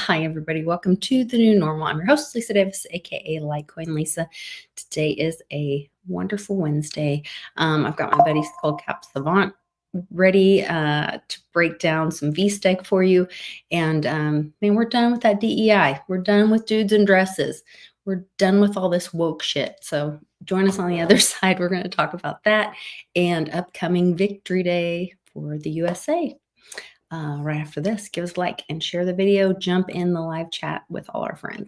Hi, everybody. Welcome to the new normal. I'm your host, Lisa Davis, aka Litecoin Lisa. Today is a wonderful Wednesday. I've got my buddy Skullcap SaVant ready to break down some VSTEG for you. And man, we're done with that DEI. We're done with dudes in dresses. We're done with all this woke shit. So join us on the other side. We're going to talk about that and upcoming Victory Day for the USA. Right after this, give us a like and share the video. Jump in the live chat with all our friends.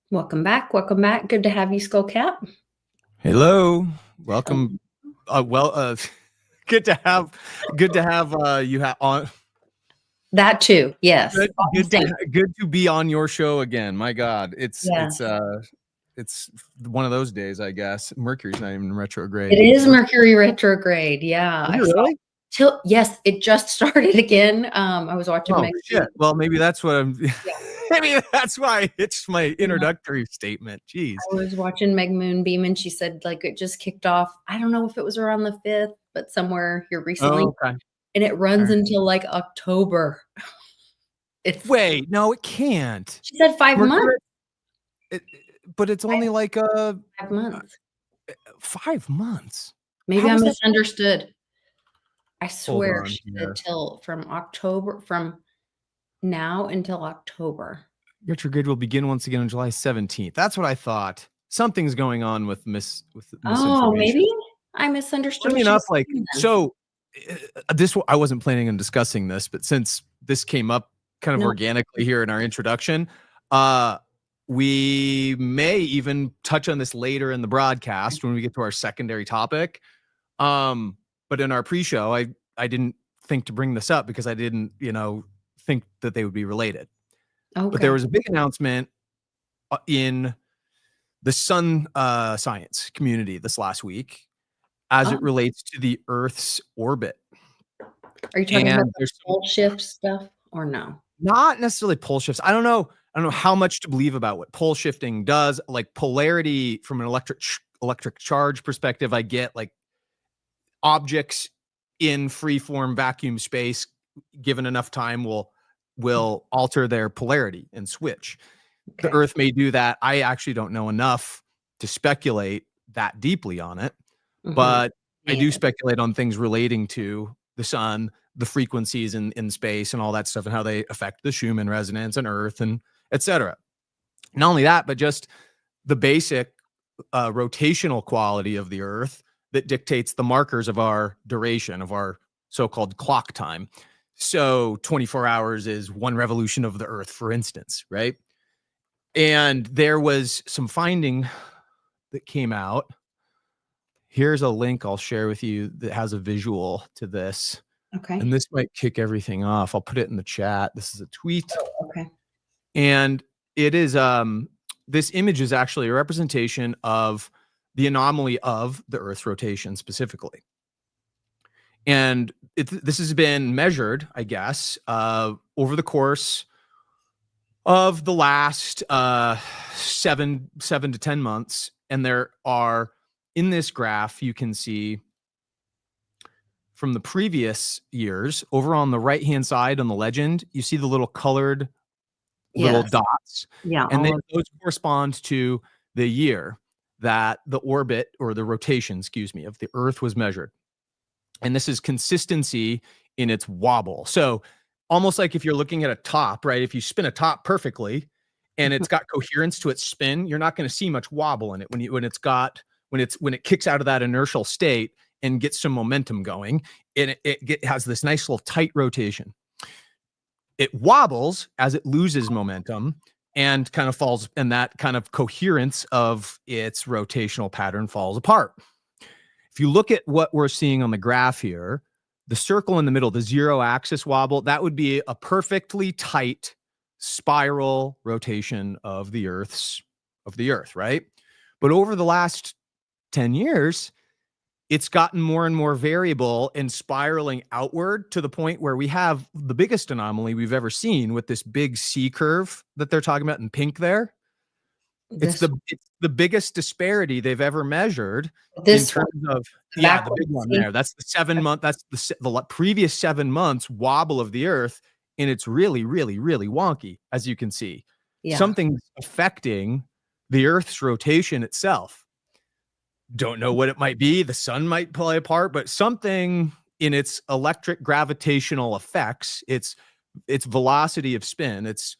Welcome back. Welcome back. Good to have you, Skullcap. Hello. Welcome. Good to have you on. That too. Yes. Good to be on your show again. My God, it's one of those days, I guess. Mercury's not even retrograde. It is Mercury retrograde. Yeah. Really? Yes, it just started again. I was watching. Oh shit. Well, maybe that's what I'm. Yeah. Maybe that's why it's my introductory statement. Jeez. I was watching Meg Moonbeam and she said like it just kicked off. I don't know if it was around the 5th, but somewhere here recently. Oh, okay. And it runs until like October. Wait, no, it can't. She said 5 months. But it's only like 5 months. 5 months. Maybe I misunderstood. I swear she said from now until October. Retrograde will begin once again on July 17th. That's what I thought. Something's going on with misinformation. Oh, maybe I misunderstood. Funny enough, like so. I wasn't planning on discussing this, but since this came up kind of organically here in our introduction, we may even touch on this later in the broadcast when we get to our secondary topic. But in our pre-show, I didn't think to bring this up because I didn't, think that they would be related. Okay. But there was a big announcement in the sun science community this last week as it relates to the Earth's orbit. Are you talking about the pole shift stuff or no? Not necessarily pole shifts. I don't know how much to believe about what pole shifting does. Like polarity from an electric charge perspective, I get like objects in free-form vacuum space given enough time will alter their polarity and switch. Okay. The Earth may do that. I actually don't know enough to speculate that deeply on it, but I do speculate on things relating to the sun, the frequencies in space and all that stuff and how they affect the Schumann resonance and Earth and etc. Not only that, but just the basic rotational quality of the Earth that dictates the markers of our duration, of our so-called clock time. So 24 hours is one revolution of the Earth, for instance, right? And there was some finding that came out. Here's a link I'll share with you that has a visual to this. Okay. And this might kick everything off. I'll put it in the chat. This is a tweet. Oh, okay. And it is, this image is actually a representation of the anomaly of the Earth's rotation specifically. And this has been measured, I guess, over the course of the last 7 to 10 months. And there are, in this graph, you can see from the previous years, over on the right-hand side on the legend, you see the little colored little dots. Yeah. And those correspond to the year that the orbit or the rotation, of the Earth was measured. And this is consistency in its wobble. So almost like if you're looking at a top, right? If you spin a top perfectly and it's got coherence to its spin, you're not going to see much wobble in it when it kicks out of that inertial state and gets some momentum going. It has this nice little tight rotation. It wobbles as it loses momentum and kind of falls, and that kind of coherence of its rotational pattern falls apart. If you look at what we're seeing on the graph here, the circle in the middle, the 0-axis wobble, that would be a perfectly tight spiral rotation of the Earth, right? But over the last 10 years, it's gotten more and more variable and spiraling outward to the point where we have the biggest anomaly we've ever seen with this big C curve that they're talking about in pink there. It's This the biggest disparity they've ever measured in this one, terms of the the big backwards, one see? there. That's the 7-month. That's the previous 7 months wobble of the Earth, and it's really, really, really wonky, as you can see. Yeah. Something's affecting the Earth's rotation itself. Don't know what it might be. The sun might play a part, but something in its electric gravitational effects, its velocity of spin, its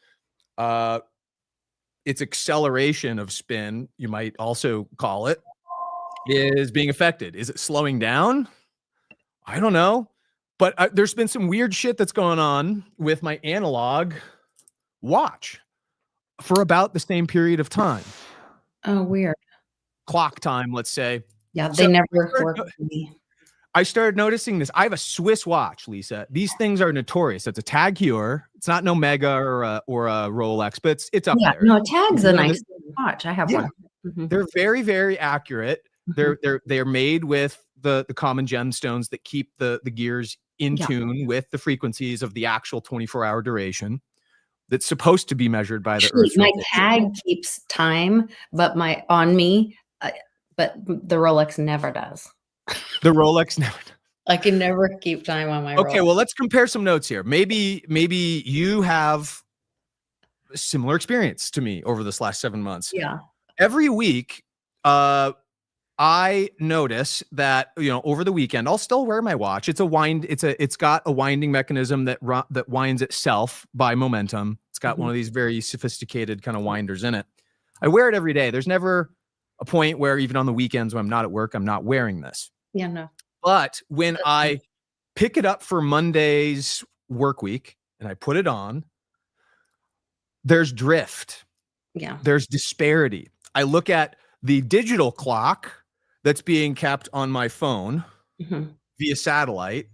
acceleration of spin, you might also call it, is being affected. Is it slowing down? I don't know. But there's been some weird shit that's going on with my analog watch for about the same period of time. Oh, weird. Clock time, let's say. Yeah, they never work for me. I started noticing this. I have a Swiss watch, Lisa. These things are notorious. It's a Tag Heuer. It's not an Omega or a Rolex, but it's up there. No, a Tag's a nice watch. I have one. They're very, very accurate. They're made with the common gemstones that keep the gears in tune with the frequencies of the actual 24-hour duration. That's supposed to be measured by the Earth. My Tag keeps time, but but the Rolex never does. The Rolex never does. I can never keep time on my Rolex. Okay, well, let's compare some notes here. Maybe you have a similar experience to me over this last 7 months. Yeah. Every week, I notice that, over the weekend, I'll still wear my watch. It's got a winding mechanism that winds itself by momentum. It's got one of these very sophisticated kind of winders in it. I wear it every day. There's never a point where even on the weekends when I'm not at work, I'm not wearing this. Yeah, no. But when I pick it up for Monday's work week and I put it on, there's drift. Yeah. There's disparity. I look at the digital clock that's being kept on my phone via satellite,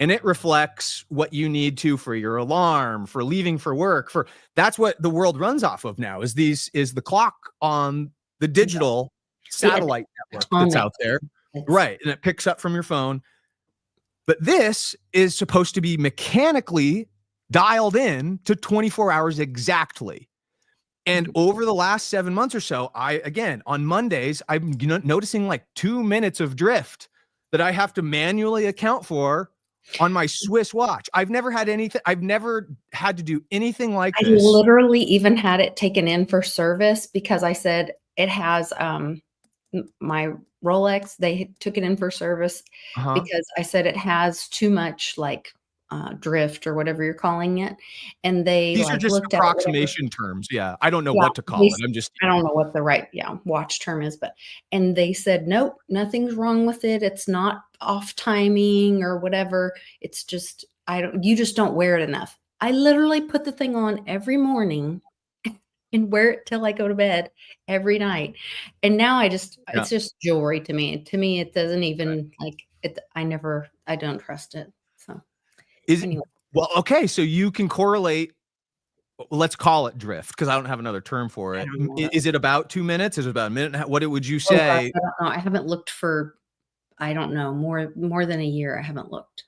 and it reflects what you need to for your alarm, for leaving for work. That's what the world runs off of now. Is the clock on the digital satellite network that's out there, right? And it picks up from your phone. But this is supposed to be mechanically dialed in to 24 hours exactly. And over the last 7 months or so, on Mondays, I'm noticing like 2 minutes of drift that I have to manually account for on my Swiss watch. I've never had to do anything like this. I literally even had it taken in for service because I said it has my Rolex. They took it in for service because I said it has too much drift or whatever you're calling it, and these are just looked approximation terms. Yeah, I don't know what to call it. I don't know what the right watch term is, and they said nope, nothing's wrong with it. It's not off timing or whatever. It's just you just don't wear it enough. I literally put the thing on every morning and wear it till I go to bed every night, and now it's just jewelry to me. To me, it doesn't even it. I don't trust it. So. Well, okay, so you can correlate, let's call it drift, because I don't have another term for it. Is it about 2 minutes? Is it about a minute? What would you say? I don't know. I haven't looked for, I don't know, more than a year. I haven't looked.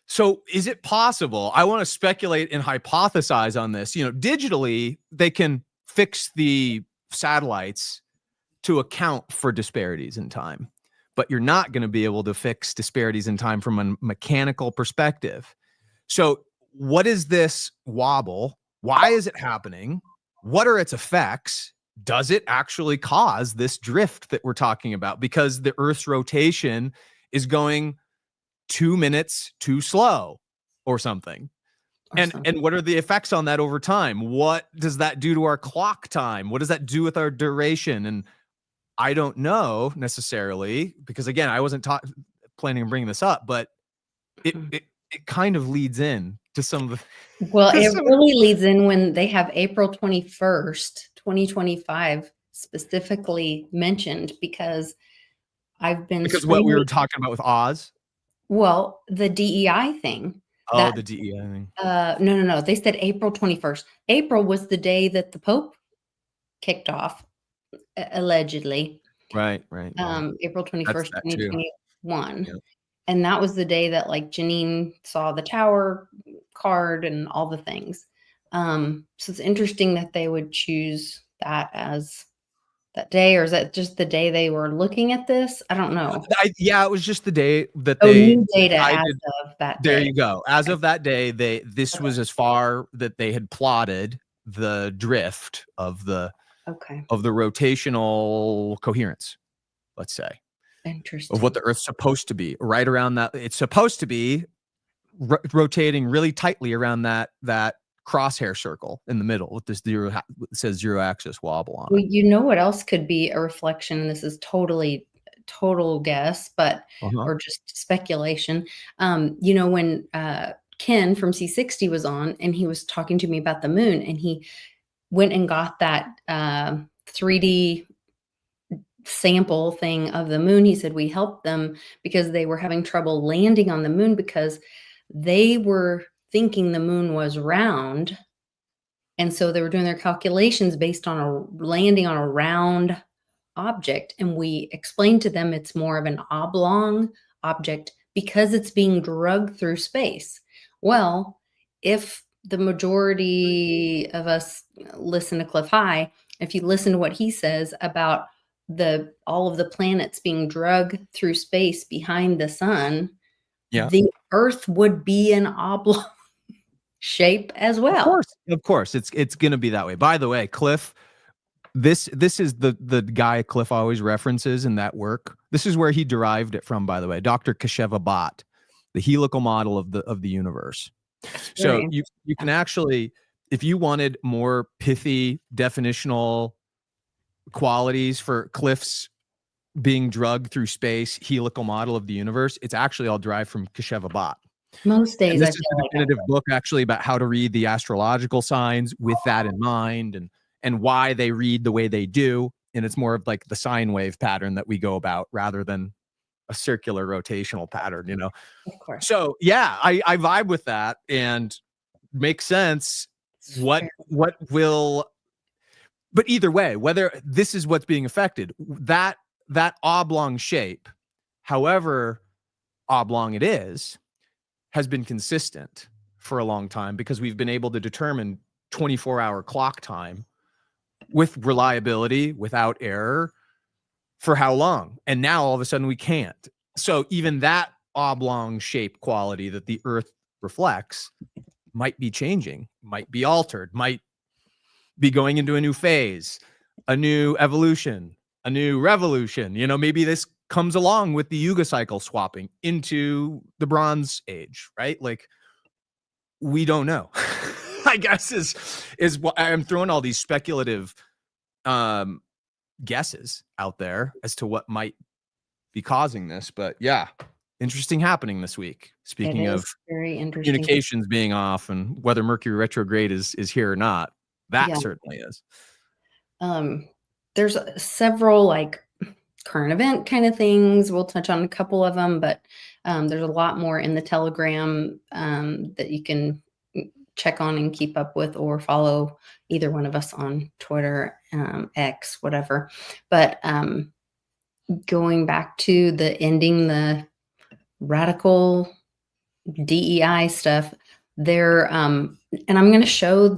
So is it possible? I want to speculate and hypothesize on this. Digitally, they can fix the satellites to account for disparities in time, but you're not going to be able to fix disparities in time from a mechanical perspective. So what is this wobble? Why is it happening? What are its effects? Does it actually cause this drift that we're talking about? Because the Earth's rotation is going 2 minutes too slow or something. And what are the effects on that over time? What does that do to our clock time? What does that do with our duration? And I don't know necessarily, because again, I wasn't planning on bringing this up, but it kind of leads in to some of the. Well, it really leads in when they have April 21st, 2025 specifically mentioned, because what we were talking about with Oz. Well, the DEI thing. Oh, the DEI thing. No. They said April 21st. April was the day that the Pope kicked off allegedly, Right. Yeah. April That's 21st, that too. 2021. Yeah. And that was the day that like Janine saw the tower card and all the things. So it's interesting that they would choose that as that day, or is that just the day they were looking at this? I don't know. Yeah, it was just the day that Oh, they new data as decided. of that There day. you go. As Okay. of that day, this Okay. was as far that they had plotted the drift of the Okay. rotational coherence, let's say, of what Interesting. the Earth's supposed to be. Right around that, it's supposed to be rotating really tightly around that crosshair circle in the middle with this zero it says zero axis wobble on Well, it. you know what else could be a reflection, and this is totally total guess, but Uh-huh. or just speculation. You know, when Ken from C60 was on and he was talking to me about the moon, and he went and got that 3D sample thing of the moon. He said we helped them because they were having trouble landing on the moon because they were thinking the moon was round. And so they were doing their calculations based on a landing on a round object. And we explained to them it's more of an oblong object because it's being drugged through space. Well, if the majority of us listen to Cliff High, if you listen to what he says about all of the planets being drugged through space behind the sun, Yeah. the Earth would be an oblong shape as well. Of course, it's gonna be that way. By the way, Cliff, this is the guy Cliff always references in that work. This is where he derived it from, by the way, Dr. Kasheva Bhatt, the helical model of the universe. So Very you can actually, if you wanted more pithy definitional qualities for Cliff's being drugged through space helical model of the universe, it's actually all derived from Kasheva Bhatt. most And days I this is feel the like definitive book actually about how to read the astrological signs with that in mind, and why they read the way they do. And it's more of like the sine wave pattern that we go about rather than a circular rotational pattern, you know? of course. So yeah, I vibe with that and makes sense. What will, but either way, whether this is what's being affected, that oblong shape, however oblong it is, has been consistent for a long time because we've been able to determine 24-hour clock time with reliability, without error, for how long. And now all of a sudden we can't. So even that oblong shape quality that the Earth reflects might be changing, might be altered, might be going into a new phase, a new evolution, a new revolution. You know, maybe this comes along with the Yuga cycle swapping into the Bronze Age, right? Like, we don't know. I guess is what I'm throwing all these speculative guesses out there as to what might be causing this. But yeah, interesting happening this week. Speaking of very interesting. communications being off and whether Mercury retrograde is here or not, that certainly is. There's several like current event kind of things. We'll touch on a couple of them, but there's a lot more in the Telegram that you can check on and keep up with, or follow either one of us on Twitter, X, whatever. But going back to the ending the radical DEI stuff there, and I'm going to show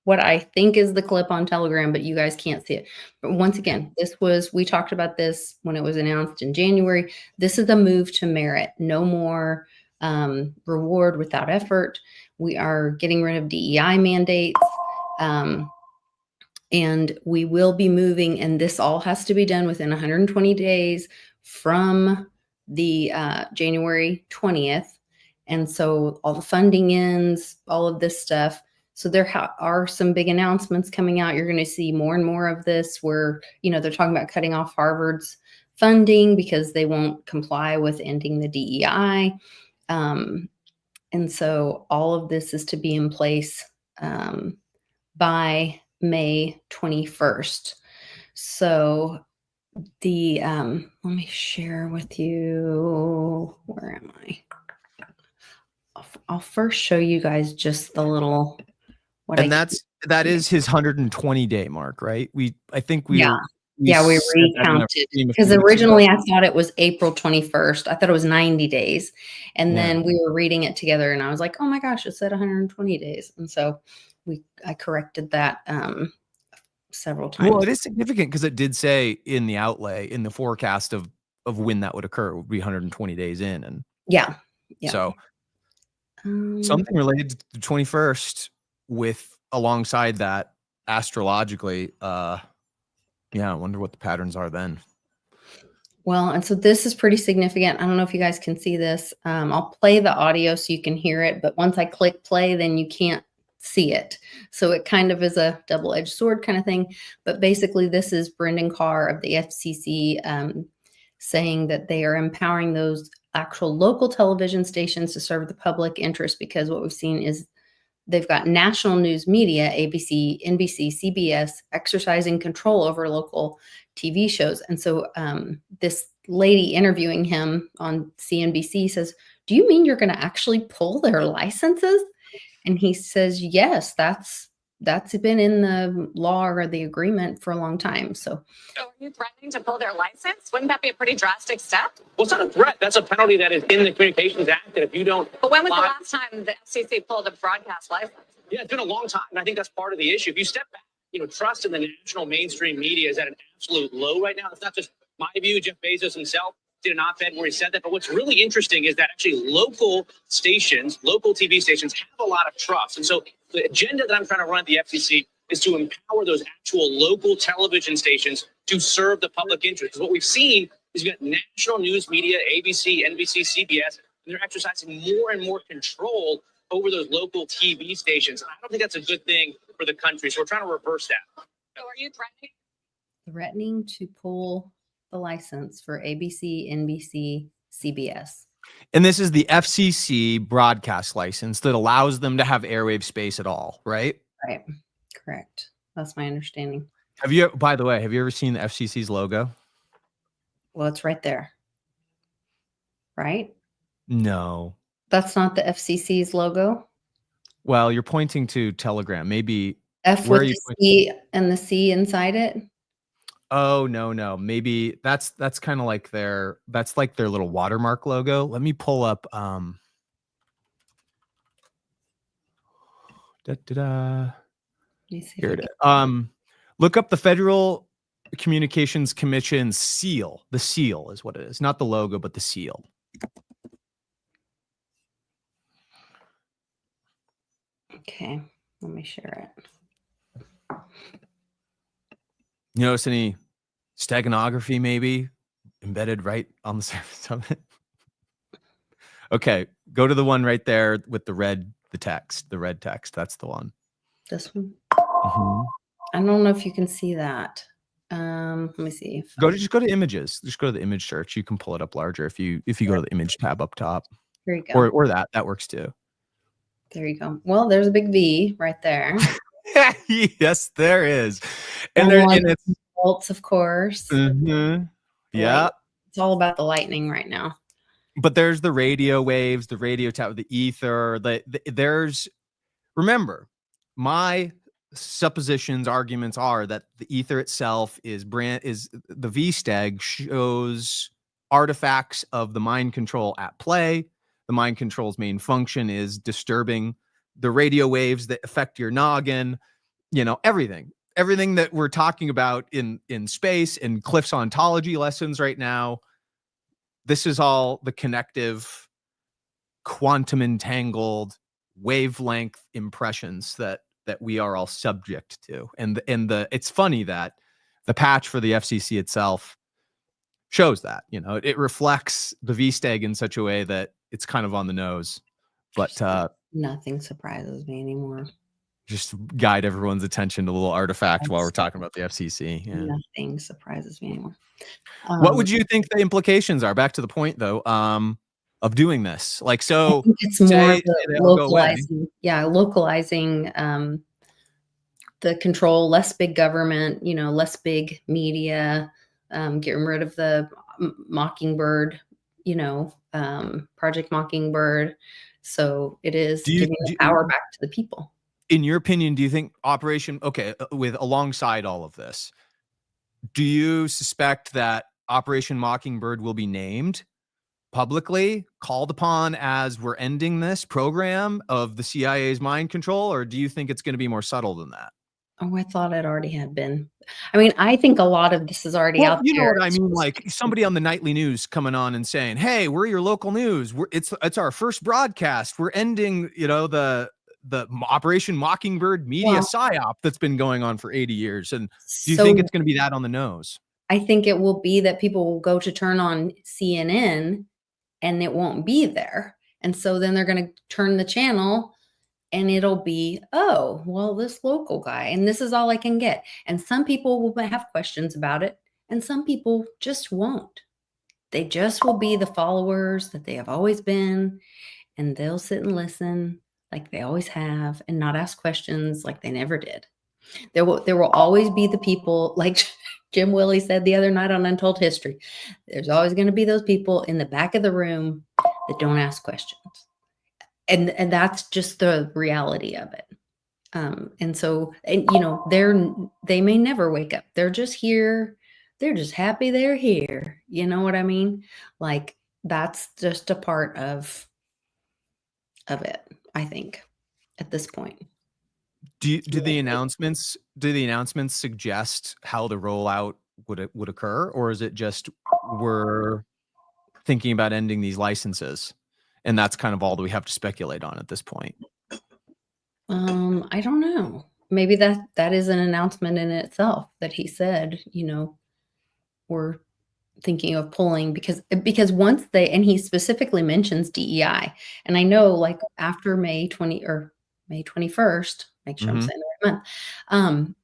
what I think is the clip on Telegram, but you guys can't see it. But once again, we talked about this when it was announced in January. This is a move to merit. No more reward without effort. We are getting rid of DEI mandates. And we will be moving, and this all has to be done within 120 days from the January 20th. And so all the funding ends, all of this stuff. So there are some big announcements coming out. You're going to see more and more of this where, they're talking about cutting off Harvard's funding because they won't comply with ending the DEI. And so all of this is to be in place by May 21st. So let me share with you, where am I? I'll first show you guys just the little, And that's that is his 120-day mark, right? I think we Yeah. were, Yeah, we said that in a recounted stream a because few weeks ago. originally I thought it was April 21st. I thought it was 90 days. And Yeah. then we were reading it together and I was like, oh my gosh, it said 120 days. And so I corrected that several times. Well, it is significant because it did say in the outlay, in the forecast of when that would occur, it would be 120 days in. And Yeah. so something related to the 21st with alongside that astrologically, yeah, I wonder what the patterns are then. Well, and so this is pretty significant. I don't know if you guys can see this. I'll play the audio so you can hear it, but once I click play, then you can't see it. So it kind of is a double-edged sword kind of thing. But basically, this is Brendan Carr of the FCC saying that they are empowering those actual local television stations to serve the public interest, because what we've seen is they've got national news media, ABC, NBC, CBS, exercising control over local TV shows. And so this lady interviewing him on CNBC says, do you mean you're going to actually pull their licenses? And he says, yes, that's been in the law or the agreement for a long time. So are you threatening to pull their license? Wouldn't that be a pretty drastic step? Well, it's not a threat. That's a penalty that is in the Communications Act. And if you don't. But when was the last time the FCC pulled a broadcast license? Yeah, it's been a long time. And I think that's part of the issue. If you step back, trust in the national mainstream media is at an absolute low right now. It's not just my view. Jeff Bezos himself did an op-ed where he said that. But what's really interesting is that actually local stations, local TV stations have a lot of trust. And so the agenda that I'm trying to run at the FCC is to empower those actual local television stations to serve the public interest. Because what we've seen is you've got national news media, ABC, NBC, CBS, and they're exercising more and more control over those local TV stations. And I don't think that's a good thing for the country. So we're trying to reverse that. So are you threatening? Threatening to pull the license for ABC, NBC, CBS. And this is the FCC broadcast license that allows them to have airwave space at all, right? Right. Correct. That's my understanding. By the way, have you ever seen the FCC's logo? Well, it's right there. Right? No. That's not the FCC's logo? Well, you're pointing to Telegram. Maybe F with the C and the C inside it? Oh, no. Maybe that's kind of like their little watermark logo. Let me pull up Let me see here it is. Look up the Federal Communications Commission seal. The seal is what it is. Not the logo, but the seal. Okay, let me share it. You notice any steganography maybe embedded right on the surface of it? Okay, go to the one right there with the red text. That's the one. This one? Mm-hmm. I don't know if you can see that. Let me see. Just go to images. Just go to the image search. You can pull it up larger if you go to the image tab up top. Here you go. Or that works too. There you go. Well, there's a big V right there. Yes, there is. And it's bolts, of course. Mm-hmm. Yeah. It's all about the lightning right now. But there's the radio waves, the radio tower, the ether. Remember, my suppositions, arguments are that the ether itself is the VSTEG shows artifacts of the mind control at play. The mind control's main function is disturbing the radio waves that affect your noggin, everything that we're talking about in space and Cliff's ontology lessons right now. This is all the connective, quantum entangled wavelength impressions that we are all subject to. And it's funny that the patch for the FCC itself shows that, it reflects the VSTEG in such a way that it's kind of on the nose, but nothing surprises me anymore. Just guide everyone's attention to a little artifact while we're talking about the FCC. Yeah. Nothing surprises me anymore. What would you think the implications are? Back to the point though, of doing this, like, so I think it's more localizing. Yeah, localizing the control, less big government, less big media, getting rid of the Mockingbird, Project Mockingbird. So it is giving the power back to the people. in your opinion, do you think with alongside all of this, do you suspect that Operation Mockingbird will be named publicly, called upon as we're ending this program of the CIA's mind control, or do you think it's going to be more subtle than that? Oh, I thought it already had been. I mean, I think a lot of this is already out You know there. what I mean? Like somebody on the nightly news coming on and saying, "Hey, we're your local news. It's our first broadcast. We're ending, the Operation Mockingbird media Well, psyop that's been going on for 80 years." And do you so think it's going to be that on the nose? I think it will be that people will go to turn on CNN and it won't be there. And so then they're going to turn the channel and it'll be, oh, well, this local guy, and this is all I can get. And some people will have questions about it, and some people just won't. They just will be the followers that they have always been, and they'll sit and listen like they always have and not ask questions like they never did. There will always be the people, like Jim Willie said the other night on Untold History. There's always going to be those people in the back of the room that don't ask questions. And that's just the reality of it. And so, they may never wake up. They're just here. They're just happy they're here. You know what I mean? Like, that's just a part of it, I think, at this point. Do the announcements suggest how the rollout would occur, or is it just we're thinking about ending these licenses and that's kind of all that we have to speculate on at this point? I don't know. Maybe that is an announcement in itself that he said, we're thinking of pulling because once and he specifically mentions DEI. And I know, like, after May 21st, make sure I'm saying the right month,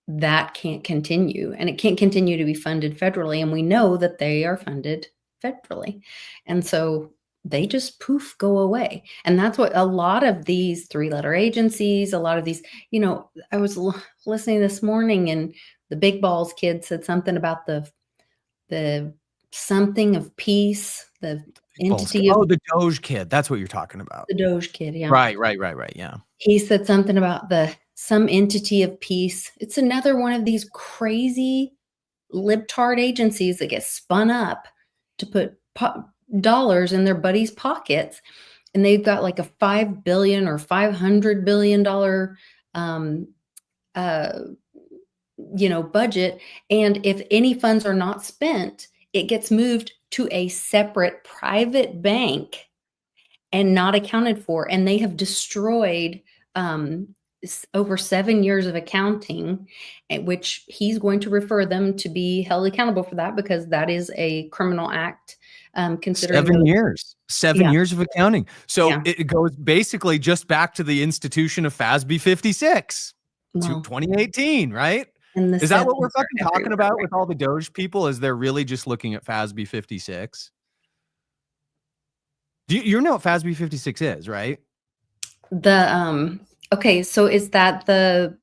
that can't continue, and it can't continue to be funded federally. And we know that they are funded federally. And so they just poof, go away. And that's what a lot of these 3-letter agencies, a lot of these, I was listening this morning and the Big Balls kid said something about the something of peace, the entity of the Doge kid. That's what you're talking about. the Doge kid. Yeah. Right. Yeah. He said something about some entity of peace. It's another one of these crazy libtard agencies that get spun up to put dollars in their buddies' pockets, and they've got like a $5 billion or $500 billion budget, and if any funds are not spent, it gets moved to a separate private bank and not accounted for. And they have destroyed over 7 years of accounting, which he's going to refer them to be held accountable for that, because that is a criminal act. Considering 7 years of accounting. So it goes basically just back to the institution of FASB 56 to 2018, right? Is that what we're fucking talking about with all the Doge people? Is they're really just looking at FASB 56? You know what FASB 56 is, right? Okay, so is that the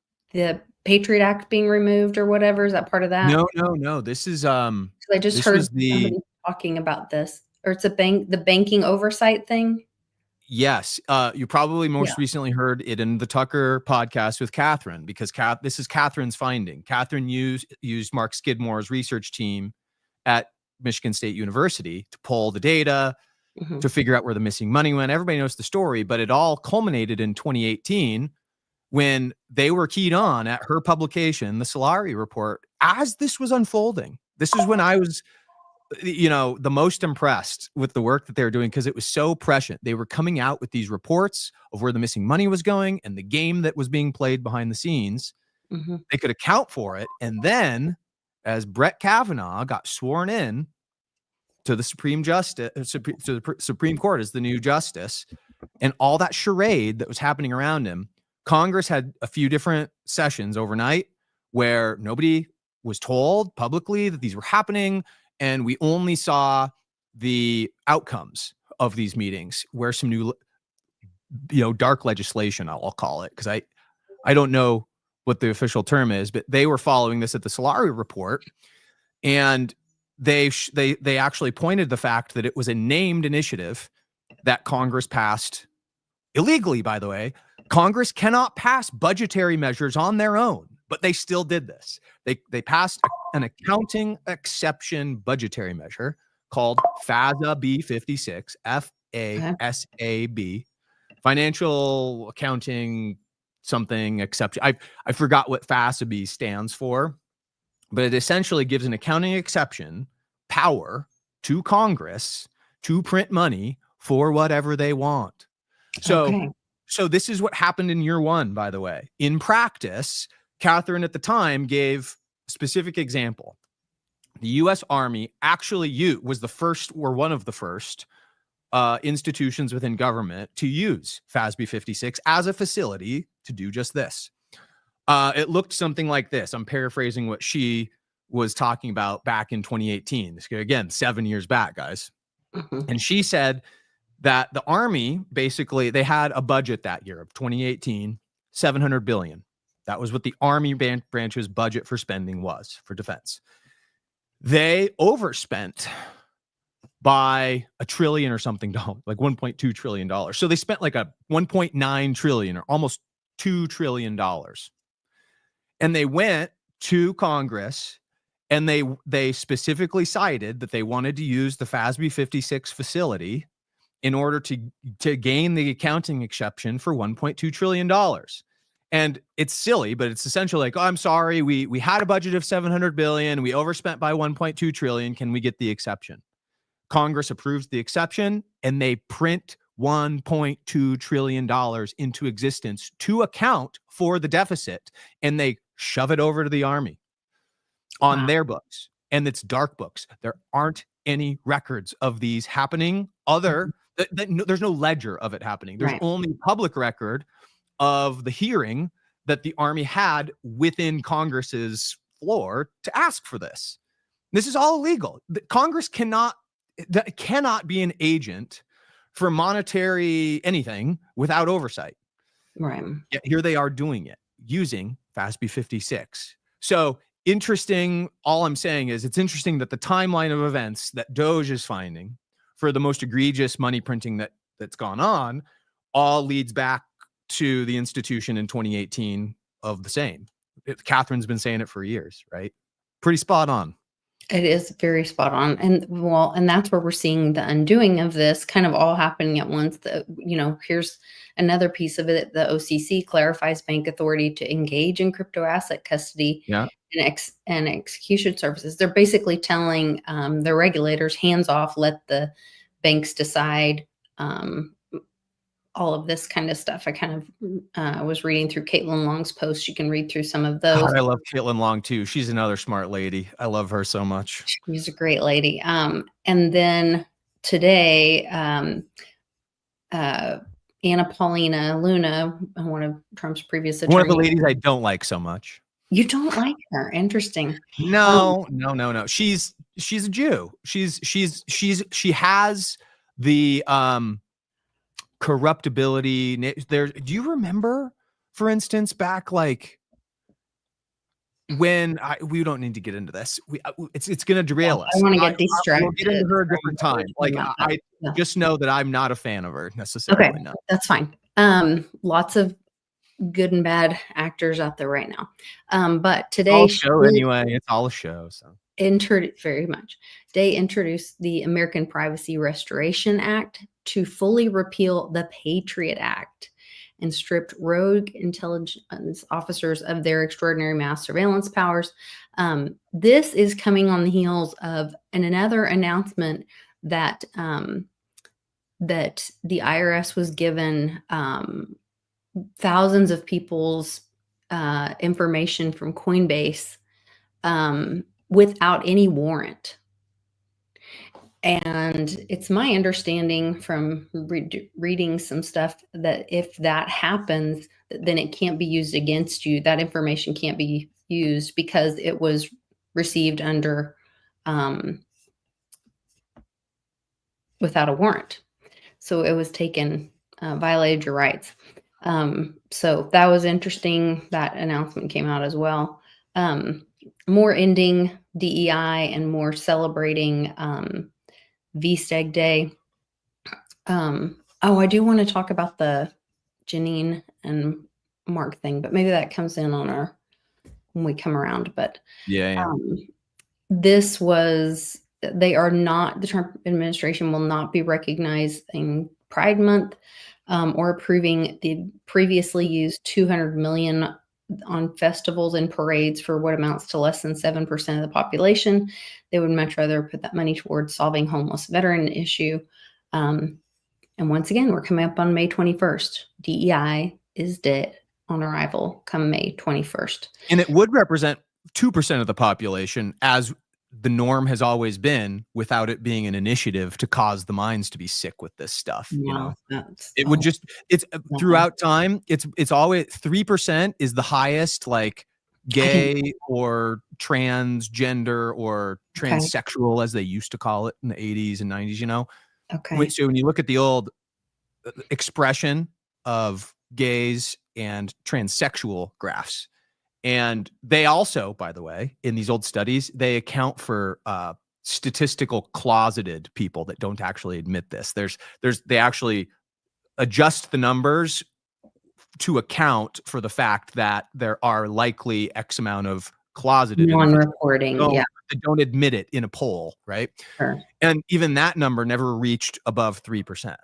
Patriot Act being removed or whatever? Is that part of that? No. This is I just heard somebody talking about this, or it's the banking oversight thing. Yes. You probably most recently heard it in the Tucker podcast with Catherine, because this is Catherine's finding. Catherine used Mark Skidmore's research team at Michigan State University to pull the data, to figure out where the missing money went. Everybody knows the story, but it all culminated in 2018 when they were keyed on at her publication, the Solari report, as this was unfolding. This is when I was the most impressed with the work that they were doing, because it was so prescient. They were coming out with these reports of where the missing money was going and the game that was being played behind the scenes. They could account for it. And then as Brett Kavanaugh got sworn in to the Supreme Court as the new justice, and all that charade that was happening around him, Congress had a few different sessions overnight where nobody was told publicly that these were happening. And we only saw the outcomes of these meetings, where some new, dark legislation, I'll call it, because I don't know what the official term is, but they were following this at the Solari report, and they actually pointed the fact that it was a named initiative that Congress passed illegally, by the way, Congress cannot pass budgetary measures on their own, but they still did this. They passed an accounting exception budgetary measure called FASAB 56, FASAB, financial accounting something exception. I forgot what FASAB stands for, but it essentially gives an accounting exception power to Congress to print money for whatever they want. So this is what happened in year one, by the way. In practice, Catherine at the time gave a specific example. The U.S. Army actually was the first, or one of the first institutions within government to use FASB 56 as a facility to do just this. It looked something like this. I'm paraphrasing what she was talking about back in 2018. Again, 7 years back, guys. And she said that the Army, basically, they had a budget that year of 2018, $700 billion. That was what the Army branch's budget for spending was for defense. They overspent by $1 trillion or something, like $1.2 trillion. So they spent like a $1.9 trillion or almost $2 trillion. And they went to Congress and they specifically cited that they wanted to use the FASB 56 facility in order to gain the accounting exception for $1.2 trillion. And it's silly, but it's essentially like, oh, I'm sorry, we had a budget of $700 billion, we overspent by $1.2 trillion. Can we get the exception? Congress approves the exception, and they print $1.2 trillion into existence to account for the deficit, and they shove it over to the Army on their books. And it's dark books. There aren't any records of these happening there's no ledger of it happening. There's only public record of the hearing that the Army had within Congress's floor to ask for this. This is all illegal. Congress cannot be an agent for monetary anything without oversight. Right. Yet here they are doing it using FASB 56. So interesting. All I'm saying is it's interesting that the timeline of events that DOJ is finding for the most egregious money printing that's gone on all leads back to the institution in 2018 of the same. Catherine's been saying it for years, right? Pretty spot on. It is very spot on. And that's where we're seeing the undoing of this kind of all happening at once. Here's another piece of it. The OCC clarifies bank authority to engage in crypto asset custody and execution services. They're basically telling the regulators, hands off, let the banks decide all of this kind of stuff. I kind of was reading through Caitlin Long's post. You can read through some of those. God, I love Caitlin Long too. She's another smart lady. I love her so much. She's a great lady. And then today, Anna Paulina Luna, one of Trump's previous attorneys. One of the ladies I don't like so much. You don't like her? Interesting. No. She's a Jew. She has the corruptibility there. Do you remember, for instance, back like when we don't need to get into this. It's going to derail us. I want to get distracted. We'll get into her a different time. Like I just know that I'm not a fan of her necessarily. Okay, that's fine. Lots of good and bad actors out there right now. But today, anyway, it's all a show. So very much. They introduced the American Privacy Restoration Act to fully repeal the Patriot Act and stripped rogue intelligence officers of their extraordinary mass surveillance powers. This is coming on the heels of another announcement that that the IRS was given thousands of people's information from Coinbase without any warrant. And it's my understanding from reading some stuff that if that happens, then it can't be used against you. That information can't be used because it was received under without a warrant. So it was taken, violated your rights. So that was interesting. That announcement came out as well. More ending DEI and more celebrating VSTEG Day. I do want to talk about the Janine and Mark thing, but maybe that comes in on our when we come around. But Yeah. this was, they are not, the Trump administration will not be recognizing Pride Month or approving the previously used $200 million on festivals and parades for what amounts to less than 7% of the population. They would much rather put that money towards solving homeless veteran issue. And once again, we're coming up on May 21st. DEI is dead on arrival come May 21st. And it would represent 2% of the population, as the norm has always been, without it being an initiative to cause the minds to be sick with this stuff. You know, it would just, it's throughout time. It's always 3% is the highest, like gay or transgender or transsexual, as they used to call it in the 80s and 90s, you know? So when you look at the old expression of gays and transsexual graphs, and they also, by the way, in these old studies, they account for statistical closeted people that don't actually admit this. They actually adjust the numbers to account for the fact that there are likely X amount of closeted non-reporting, that don't admit it in a poll, right? Sure. And even that number never reached above 3%.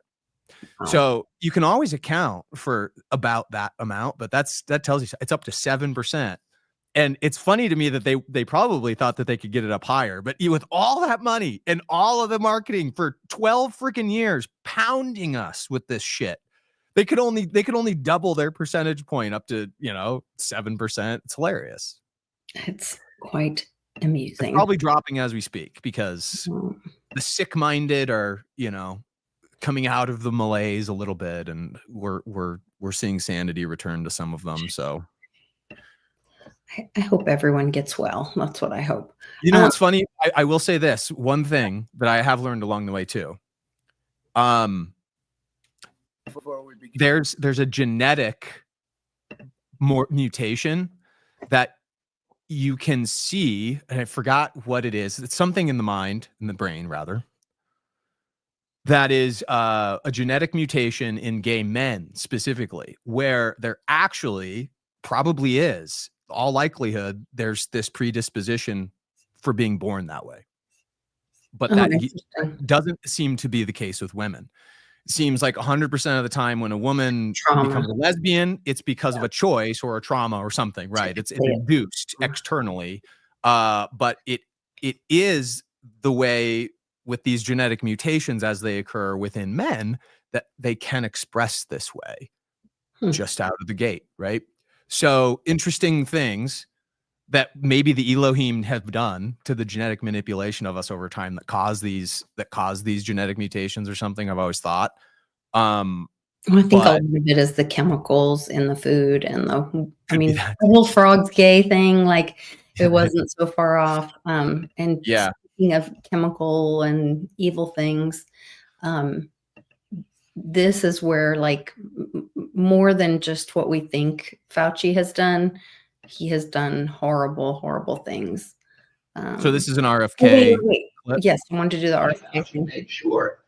So you can always account for about that amount, but that tells you it's up to 7%. And it's funny to me that they probably thought that they could get it up higher, but with all that money and all of the marketing for 12 freaking years pounding us with this shit, they could only double their percentage point up to, 7%. It's hilarious. It's quite amusing. It's probably dropping as we speak because the sick-minded are, coming out of the malaise a little bit, and we're seeing sanity return to some of them. So I hope everyone gets well. That's what I hope. You know what's funny? I will say this one thing that I have learned along the way too. There's a genetic mutation that you can see, and I forgot what it is. It's something in the brain rather. That is a genetic mutation in gay men specifically, where there actually probably is, all likelihood, there's this predisposition for being born that way. But that doesn't seem to be the case with women. It seems like 100% of the time when a woman becomes a lesbian, it's because of a choice or a trauma or something, right? It's induced externally. But it is the way with these genetic mutations as they occur within men that they can express this way just out of the gate, right? So interesting things that maybe the Elohim have done to the genetic manipulation of us over time that cause these genetic mutations or something, I've always thought. I think a lot of it is the chemicals in the food and the whole frog's gay thing, like it wasn't so far off. And speaking of chemical and evil things, this is where, like, more than just what we think Fauci has done, he has done horrible, horrible things. So this is an RFK. Wait. Yes, I wanted to do the RFK. Make sure.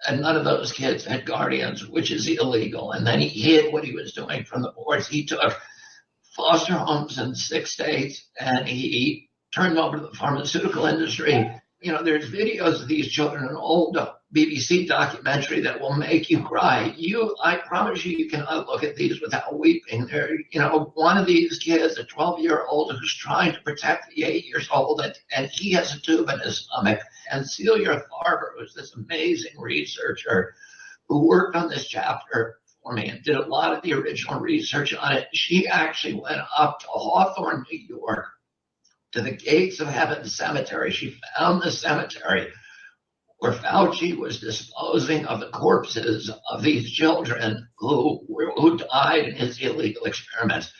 And none of those kids had guardians, which is illegal. And then he hid what he was doing from the boards. He took foster homes in 6 states and he turned over to the pharmaceutical industry. There's videos of these children, an old BBC documentary that will make you cry. I promise you cannot look at these without weeping. One of these kids, a 12-year-old who's trying to protect the 8 years old, and he has a tube in his stomach. And Celia Farber, who's this amazing researcher who worked on this chapter for me and did a lot of the original research on it. She actually went up to Hawthorne, New York, to the Gates of Heaven Cemetery. She found the cemetery where Fauci was disposing of the corpses of these children who died in his illegal experiments.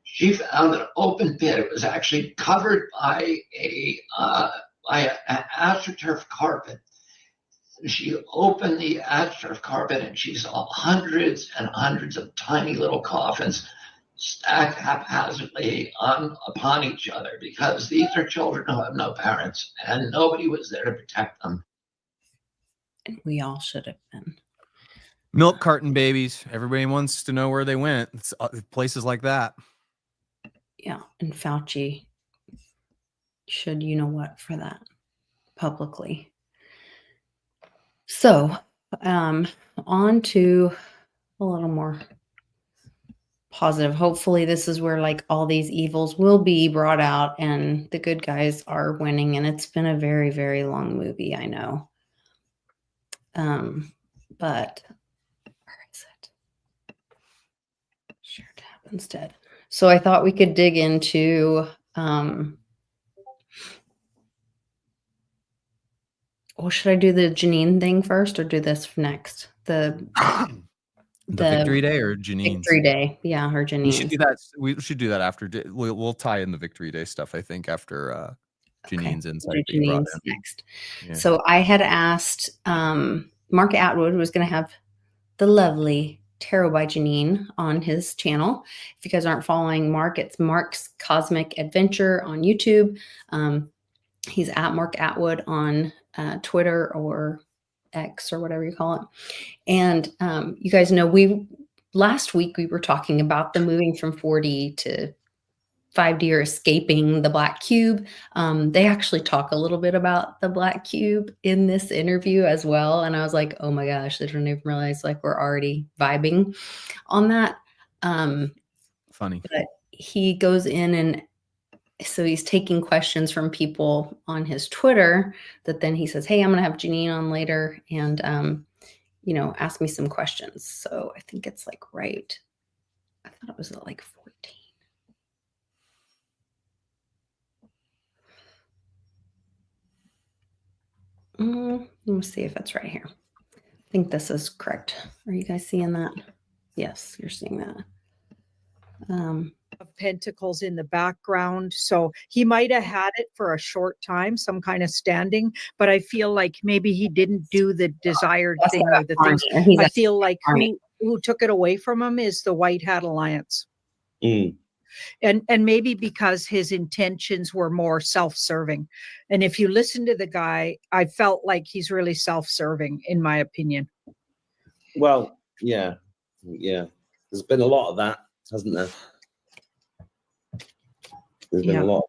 She found an open pit. It was actually covered by an astroturf carpet. She opened the astroturf carpet and she saw hundreds and hundreds of tiny little coffins stacked haphazardly upon each other, because these are children who have no parents and nobody was there to protect them. And we all should have been. Milk carton babies. Everybody wants to know where they went. It's places like that. Yeah. And Fauci should, you know what, for that publicly. So, on to a little more positive. Hopefully this is where like all these evils will be brought out and the good guys are winning. And it's been a very, very long movie, I know. But where is it? Share tab instead. So I thought we could dig into well, should I do the Janine thing first or do this next? The Victory Day or Janine's? Victory Day. Yeah, her Janine. We should do that. We should do that after. We'll tie in the Victory Day stuff, I think, after Janine's insight. Janine's next. Yeah. So I had asked Mark Atwood was going to have the lovely Tarot by Janine on his channel. If you guys aren't following Mark, it's Mark's Cosmic Adventure on YouTube. He's at Mark Atwood on Twitter or X or whatever you call it. And you guys know last week we were talking about the moving from 4D to 5D or escaping the black cube. They actually talk a little bit about the black cube in this interview as well. And I was like, oh my gosh, I didn't even realize like we're already vibing on that. Funny. But he goes in and so he's taking questions from people on his Twitter that then he says, hey, I'm going to have Janine on later and, ask me some questions. So I think it's like right. I thought it was at like 14. Let me see if it's right here. I think this is correct. Are you guys seeing that? Yes, you're seeing that. Of Pentacles in the background. So he might have had it for a short time, some kind of standing, but I feel like maybe he didn't do the desired thing or the things. I feel like who took it away from him is the White Hat Alliance. And maybe because his intentions were more self-serving. And if you listen to the guy, I felt like he's really self-serving, in my opinion. Well, yeah. There's been a lot of that, hasn't there? There's been a lot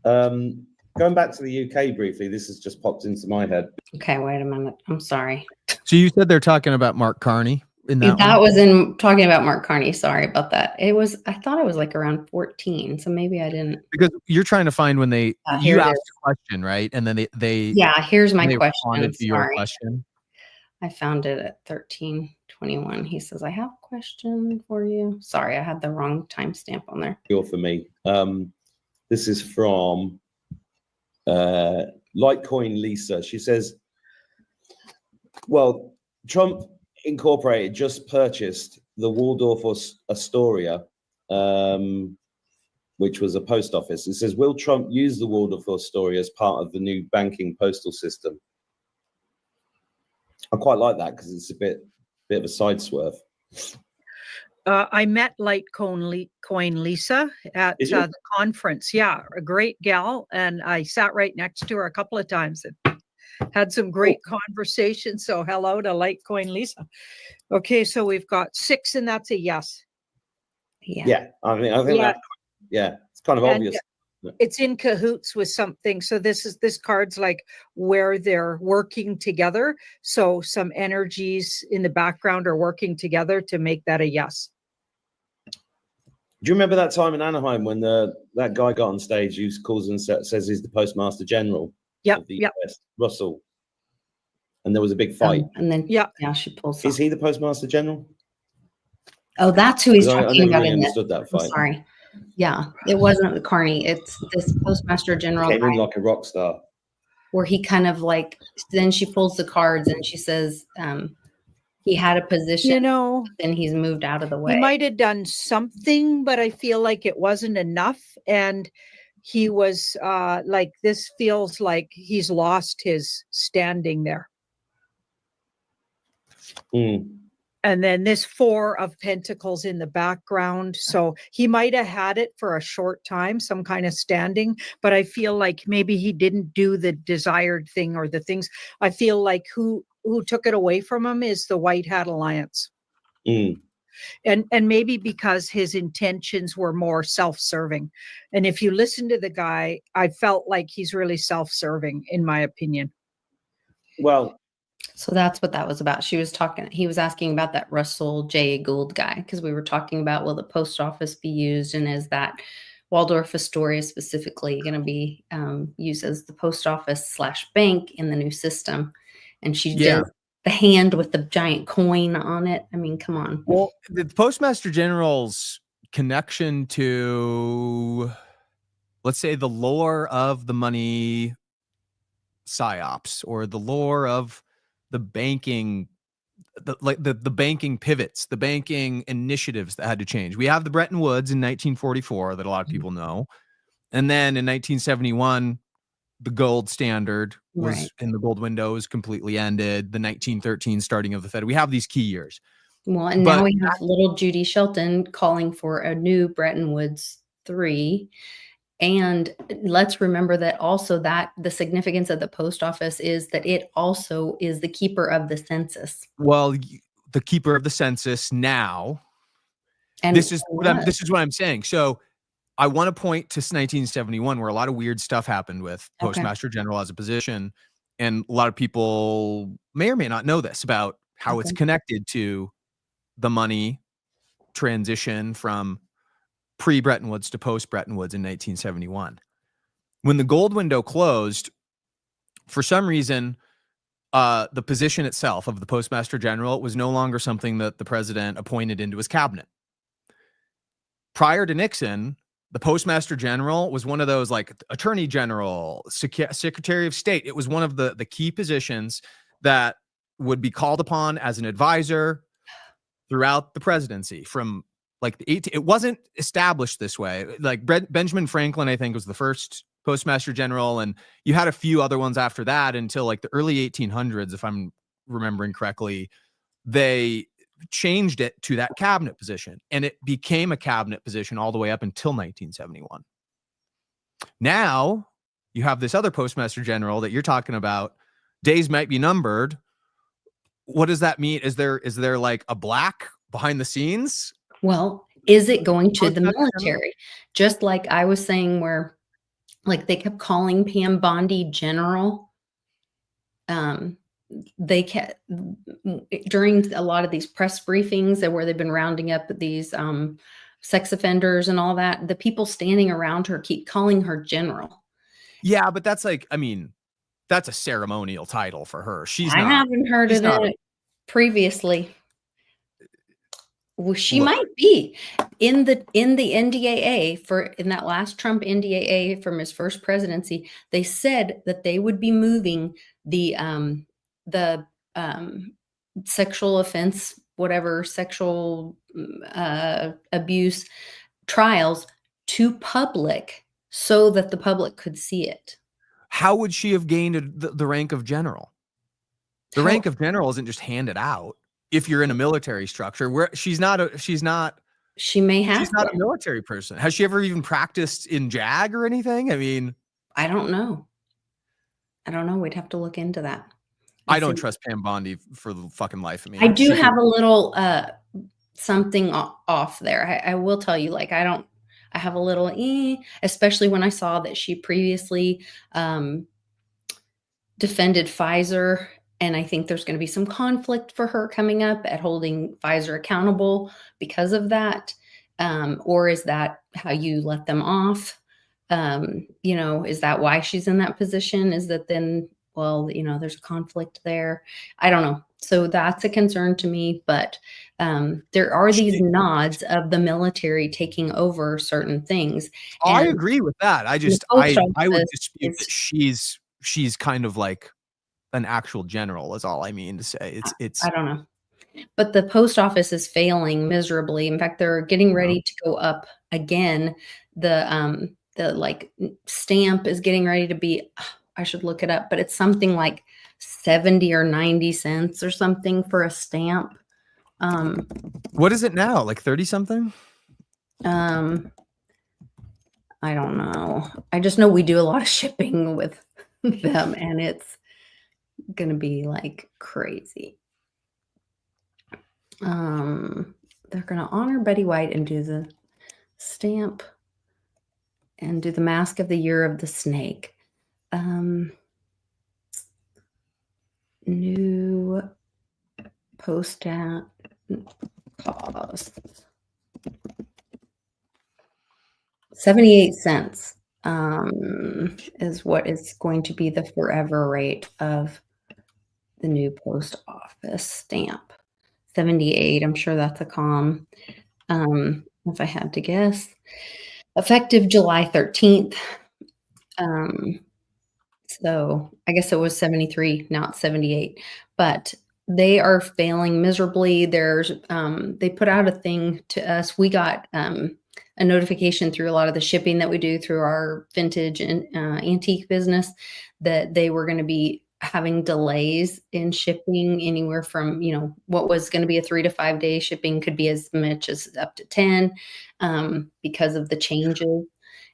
of that. Going back to the UK briefly, this has just popped into my head. Okay, wait a minute. I'm sorry. So you said they're talking about Mark Carney in that one? Was in talking about Mark Carney. Sorry about that. I thought it was like around 14. So maybe I didn't. Because you're trying to find when you asked a question, right? And then they yeah, here's my question. To your question. I found it at 13:21. He says, I have a question for you. Sorry, I had the wrong timestamp on there. You're for me. This is from Litecoin Lisa. She says, well, Trump Incorporated just purchased the Waldorf Astoria, which was a post office. It says, will Trump use the Waldorf Astoria as part of the new banking postal system? I quite like that because it's a bit of a side swerve. I met Litecoin Lisa at the conference. Yeah, a great gal. And I sat right next to her a couple of times and had some great conversations. So hello to Litecoin Lisa. Okay, so we've got 6 and that's a yes. Yeah, I think that, it's kind of obvious. It's in cahoots with something. So this card's like where they're working together. So some energies in the background are working together to make that a yes. Do you remember that time in Anaheim when that guy got on stage who calls and says he's the Postmaster General? Yep. US, Russell. And there was a big fight. And then she pulls. Is he the Postmaster General? Oh, that's who he's talking about. I understood that fight. I'm sorry. Yeah, it wasn't the Carney. It's this Postmaster General. Came in like a rock star. Where he kind of like, then she pulls the cards and she says, he had a position, then he's moved out of the way. He might have done something, but I feel like it wasn't enough. And he was like, this feels like he's lost his standing there. And then this 4 of Pentacles in the background. So he might have had it for a short time, some kind of standing, but I feel like maybe he didn't do the desired thing or the things. I feel like who who took it away from him is the White Hat Alliance. Mm. And maybe because his intentions were more self-serving. And if you listen to the guy, I felt like he's really self-serving, in my opinion. Well, So that's what that was about. He was asking about that Russell J. Gould guy, because we were talking about, will the post office be used, and is that Waldorf Astoria specifically going to be used as the post office / bank in the new system? And she did the hand with the giant coin on it. I mean, come on. Well, the Postmaster General's connection to, let's say, the lore of the money psyops, or the lore of the banking, the banking pivots, the banking initiatives that had to change. We have the Bretton Woods in 1944 that a lot of people know. And then in 1971, the gold standard was in the gold window was completely ended. The 1913 starting of the Fed. We have these key years. Well, and now we have little Judy Shelton calling for a new Bretton Woods 3. And let's remember that also that the significance of the post office is that it also is the keeper of the census. Well, the keeper of the census now. And this is what I'm saying. So I want to point to 1971, where a lot of weird stuff happened with Postmaster General as a position. And a lot of people may or may not know this about how it's connected to the money transition from pre-Bretton Woods to post-Bretton Woods in 1971. When the gold window closed, for some reason, the position itself of the Postmaster General was no longer something that the president appointed into his cabinet. Prior to Nixon, the Postmaster General was one of those, like, Attorney General, Secretary of State. It was one of the key positions that would be called upon as an advisor throughout the presidency. From like it wasn't established this way. Like Benjamin Franklin, I think, was the first Postmaster General, and you had a few other ones after that until like the early 1800s, if I'm remembering correctly. They changed it to that cabinet position, and it became a cabinet position all the way up until 1971. Now you have this other Postmaster General that you're talking about. Days might be numbered. What does that mean? Is there like a black behind the scenes? Well, is it going to the military? Just like I was saying, where like they kept calling Pam Bondi General. They kept during a lot of these press briefings where they've been rounding up these sex offenders and all that. The people standing around her keep calling her General. Yeah, but that's like, I mean, that's a ceremonial title for her. I haven't heard of it previously. Well, she might be in the NDAA in that last Trump NDAA from his first presidency. They said that they would be moving the sexual offense, whatever sexual abuse trials to public so that the public could see it. How would she have gained the rank of general? The rank of general isn't just handed out. If you're in a military structure, where she may have. She's not a military person. Has she ever even practiced in JAG or anything? I mean, I don't know. We'd have to look into that. I don't trust Pam Bondi for the fucking life of me. I do have a little something off there. I will tell you, like, I have a little, especially when I saw that she previously defended Pfizer. And I think there's going to be some conflict for her coming up at holding Pfizer accountable because of that. Or is that how you let them off? Is that why she's in that position? Is that then, there's a conflict there. I don't know. So that's a concern to me. But there are these nods of the military taking over certain things. I agree with that. I would dispute that she's kind of like an actual general is all I mean to say. It's I don't know. But the post office is failing miserably. In fact, they're getting ready to go up again. The like stamp is getting ready to be, I should look it up, but it's something like 70 or 90 cents or something for a stamp. What is it now? Like 30 something? I don't know. I just know we do a lot of shipping with them, and gonna be like crazy. They're gonna honor Betty White and do the stamp and do the mask of the year of the snake. New post at cost 78 cents is what is going to be the forever rate of the new post office stamp. 78. I'm sure that's a calm. If I had to guess, effective July 13th. So I guess it was 73, not 78, but they are failing miserably. There's they put out a thing to us. We got a notification through a lot of the shipping that we do through our vintage and antique business that they were going to be having delays in shipping anywhere from, what was going to be a 3 to 5 day shipping could be as much as up to 10 because of the changes.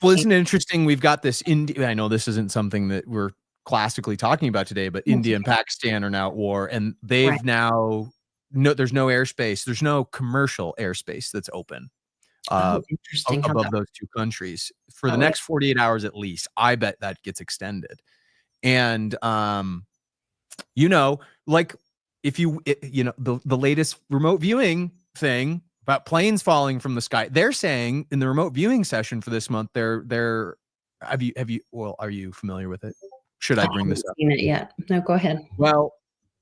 Well, isn't it interesting? We've got this I know this isn't something that we're classically talking about today, but India and Pakistan are now at war, and they've now there's no airspace. There's no commercial airspace that's open above those two countries for the next 48 hours at least. I bet that gets extended. And, like if the latest remote viewing thing about planes falling from the sky, they're saying in the remote viewing session for this month, are you familiar with it? Should I bring this up? Seen it yet? No, go ahead. Well,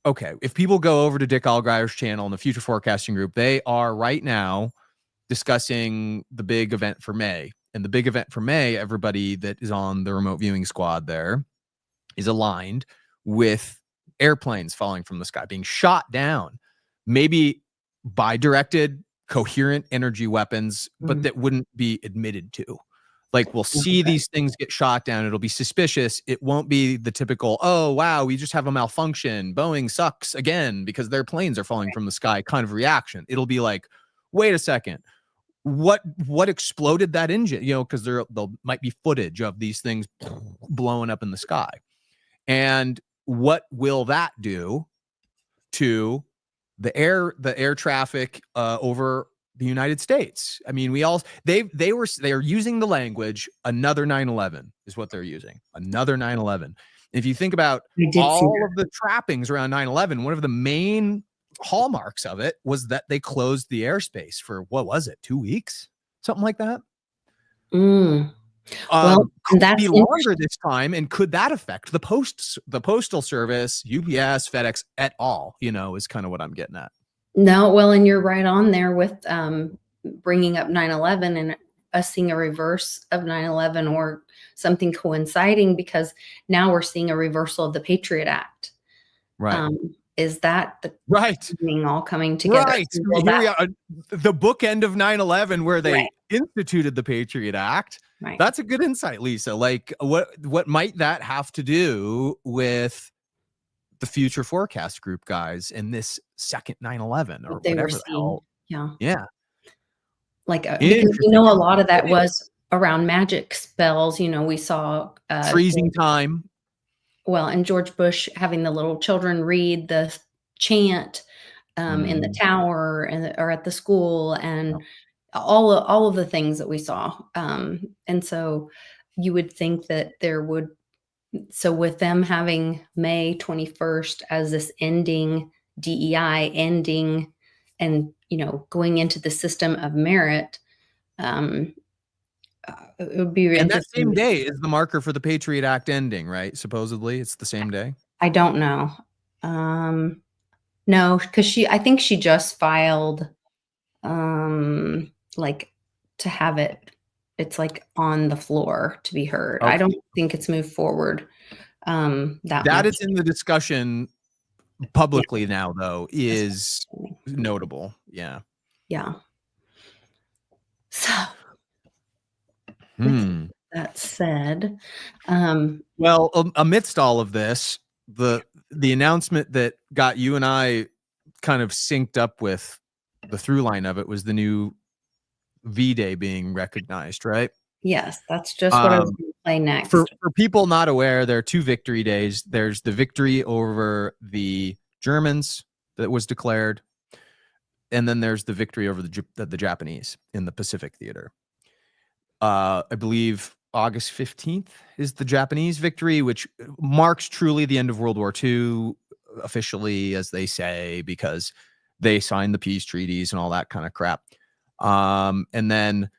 okay. If people go over to Dick Allguyer's channel in the Future Forecasting Group, they are right now discussing the big event for May. And the big event for May, everybody that is on the remote viewing squad there is aligned with airplanes falling from the sky, being shot down, maybe by directed, coherent energy weapons, but that wouldn't be admitted to. Like, we'll see these things get shot down. It'll be suspicious. It won't be the typical, oh, wow, we just have a malfunction. Boeing sucks again because their planes are falling from the sky kind of reaction. It'll be like, wait a second. What exploded that engine? Because there might be footage of these things blowing up in the sky. And what will that do to the air traffic over the United States? I mean, they are using the language another 9/11 is what they're using. Another 9/11. If you think about all of the trappings around 9/11, one of the main hallmarks of it was that they closed the airspace for, what was it, 2 weeks? Something like that. Well, could it be longer this time, and could that affect the postal service, UPS, FedEx at all? Is kind of what I'm getting at. No, well, and you're right on there with bringing up 9/11 and us seeing a reverse of 9/11 or something coinciding, because now we're seeing a reversal of the Patriot Act. Right. Is that the thing all coming together? Right. Here we are, the bookend of 9/11 where they instituted the Patriot Act. Right. That's a good insight, Lisa. Like, what might that have to do with the Future Forecast Group guys in this second 9/11 or they whatever were the hell? Yeah. Like, because a lot of that was around magic spells. We saw freezing time. Well, and George Bush having the little children read the chant in the tower or at the school, and all of the things that we saw. And so you would think that so with them having May 21st as this ending, DEI ending, and, going into the system of merit, it would be and that same day is the marker for the Patriot Act ending, right? Supposedly it's the same day. I don't know. No, because I think she just filed like to have it's like on the floor to be heard. I don't think it's moved forward that is in the discussion publicly now, though, is notable. Yeah. So that said, well, amidst all of this, the announcement that got you and I kind of synced up with the through line of it was the new V-Day being recognized, right? Yes, that's just what I was going to play next. For people not aware, there are 2 victory days. There's the victory over the Germans that was declared, and then there's the victory over the Japanese in the Pacific Theater. I believe August 15th is the Japanese victory, which marks truly the end of World War II, officially, as they say, because they signed the peace treaties and all that kind of crap. And then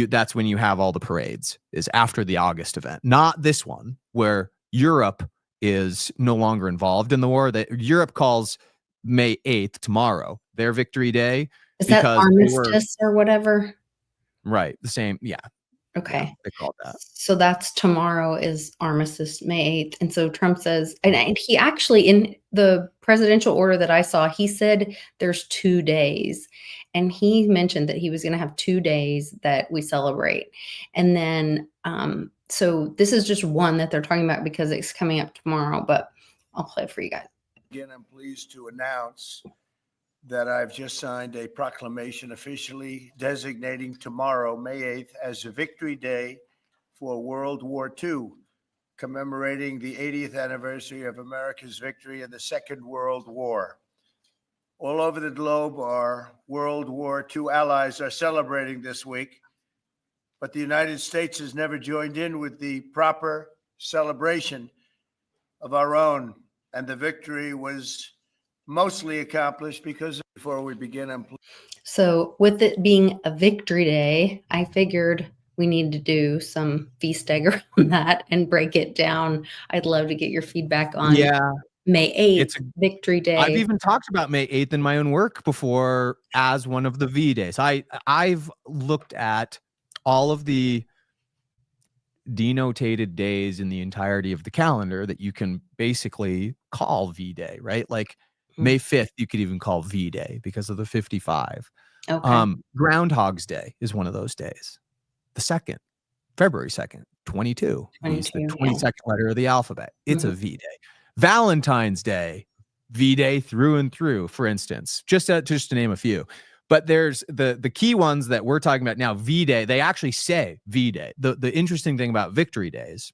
that's when you have all the parades, is after the August event, not this one where Europe is no longer involved in the war. That Europe calls May 8th, tomorrow, their victory day. Is that armistice or whatever? Right. The same. Yeah. Okay. Yeah, they call that. So that's tomorrow is armistice, May 8th. And so Trump says, and he actually, in the presidential order that I saw, he said there's 2 days. And he mentioned that he was going to have 2 days that we celebrate. And then, so this is just one that they're talking about because it's coming up tomorrow, but I'll play it for you guys. Again, I'm pleased to announce that I've just signed a proclamation officially designating tomorrow, May 8th, as a victory day for World War II, commemorating the 80th anniversary of America's victory in the Second World War. All over the globe, our World War II allies are celebrating this week, but the United States has never joined in with the proper celebration of our own, and the victory was mostly accomplished because before we begin, so with it being a victory day, I figured we need to do some VSTEG around that and break it down. I'd love to get your feedback on May 8th, it's victory day. I've even talked about May 8th in my own work before as one of the V days. I've looked at all of the denotated days in the entirety of the calendar that you can basically call V Day, right? Like May 5th, you could even call V Day because of the 55. Okay. Groundhog's Day is one of those days. The 2nd, February 2nd, 22. It's the 22nd letter of the alphabet. It's a V Day. Valentine's Day, V Day through and through, for instance, just to name a few. But there's the key ones that we're talking about now, V Day. They actually say V Day. The interesting thing about victory days,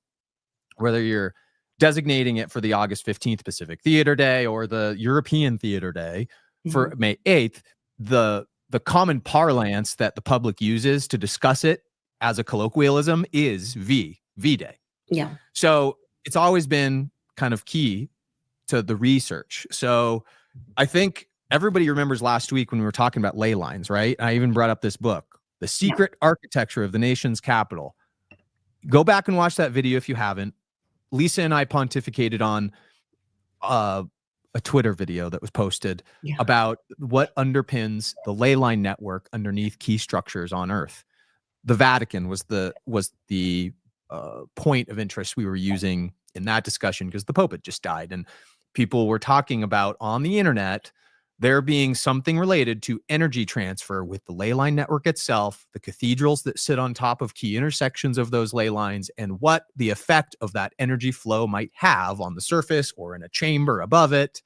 whether you're designating it for the August 15th Pacific Theater Day or the European Theater Day for May 8th, the common parlance that the public uses to discuss it as a colloquialism is V Day. Yeah. So it's always been kind of key to the research. So I think everybody remembers last week when we were talking about ley lines, right? I even brought up this book, The Secret Architecture of the Nation's Capital. Go back and watch that video if you haven't. Lisa and I pontificated on a Twitter video that was posted about what underpins the ley line network underneath key structures on Earth. The Vatican was the point of interest we were using in that discussion because the Pope had just died, and people were talking about on the internet there being something related to energy transfer with the ley line network itself, the cathedrals that sit on top of key intersections of those ley lines, and what the effect of that energy flow might have on the surface or in a chamber above it,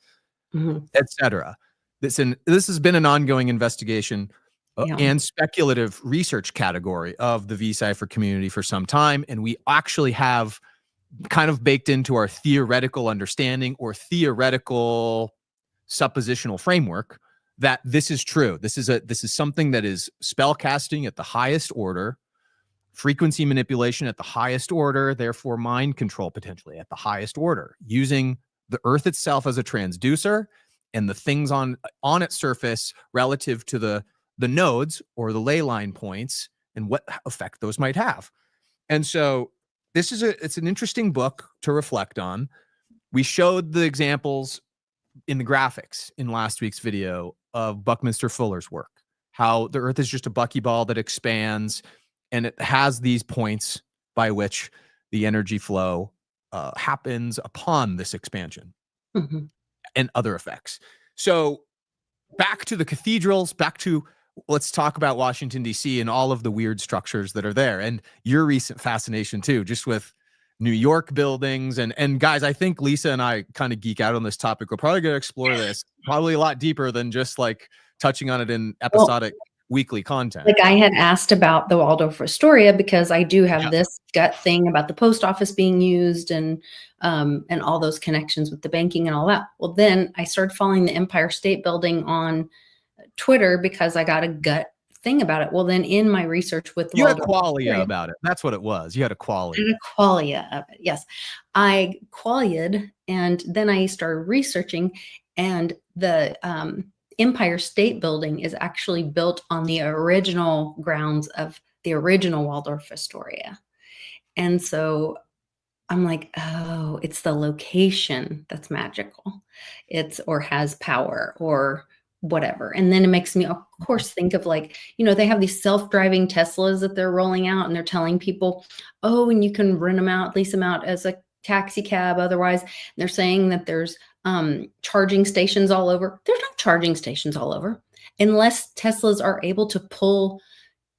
etc. This has been an ongoing investigation and speculative research category of the V-Cipher community for some time, and we actually have kind of baked into our theoretical understanding or theoretical suppositional framework that this is true. This is something that is spell casting at the highest order, frequency manipulation at the highest order, therefore mind control potentially at the highest order, using the Earth itself as a transducer and the things on its surface relative to the nodes or the ley line points and what effect those might have. And so it's an interesting book to reflect on. We showed the examples in the graphics in last week's video of Buckminster Fuller's work, how the Earth is just a buckyball that expands, and it has these points by which the energy flow happens upon this expansion and other effects. So back to the cathedrals, let's talk about Washington, D.C. and all of the weird structures that are there, and your recent fascination too, just with New York buildings. And guys, I think Lisa and I kind of geek out on this topic. We're probably going to explore this probably a lot deeper than just like touching on it in episodic weekly content. Like I had asked about the Waldorf Astoria because I do have this gut thing about the post office being used and all those connections with the banking and all that. Well, then I started following the Empire State Building on Twitter because I got a gut thing about it. Well, then in my research with You had Waldorf qualia Astoria, about it. That's what it was. You had a qualia. and a qualia of it. Yes. I qualiaed and then I started researching, and the Empire State Building is actually built on the original grounds of the original Waldorf Astoria. And so I'm like, oh, it's the location that's magical. It's or has power or whatever. And then it makes me, of course, think of like, they have these self-driving Teslas that they're rolling out and they're telling people, oh, and you can rent them out, lease them out as a taxi cab. Otherwise, they're saying that there's charging stations all over. There's no charging stations all over unless Teslas are able to pull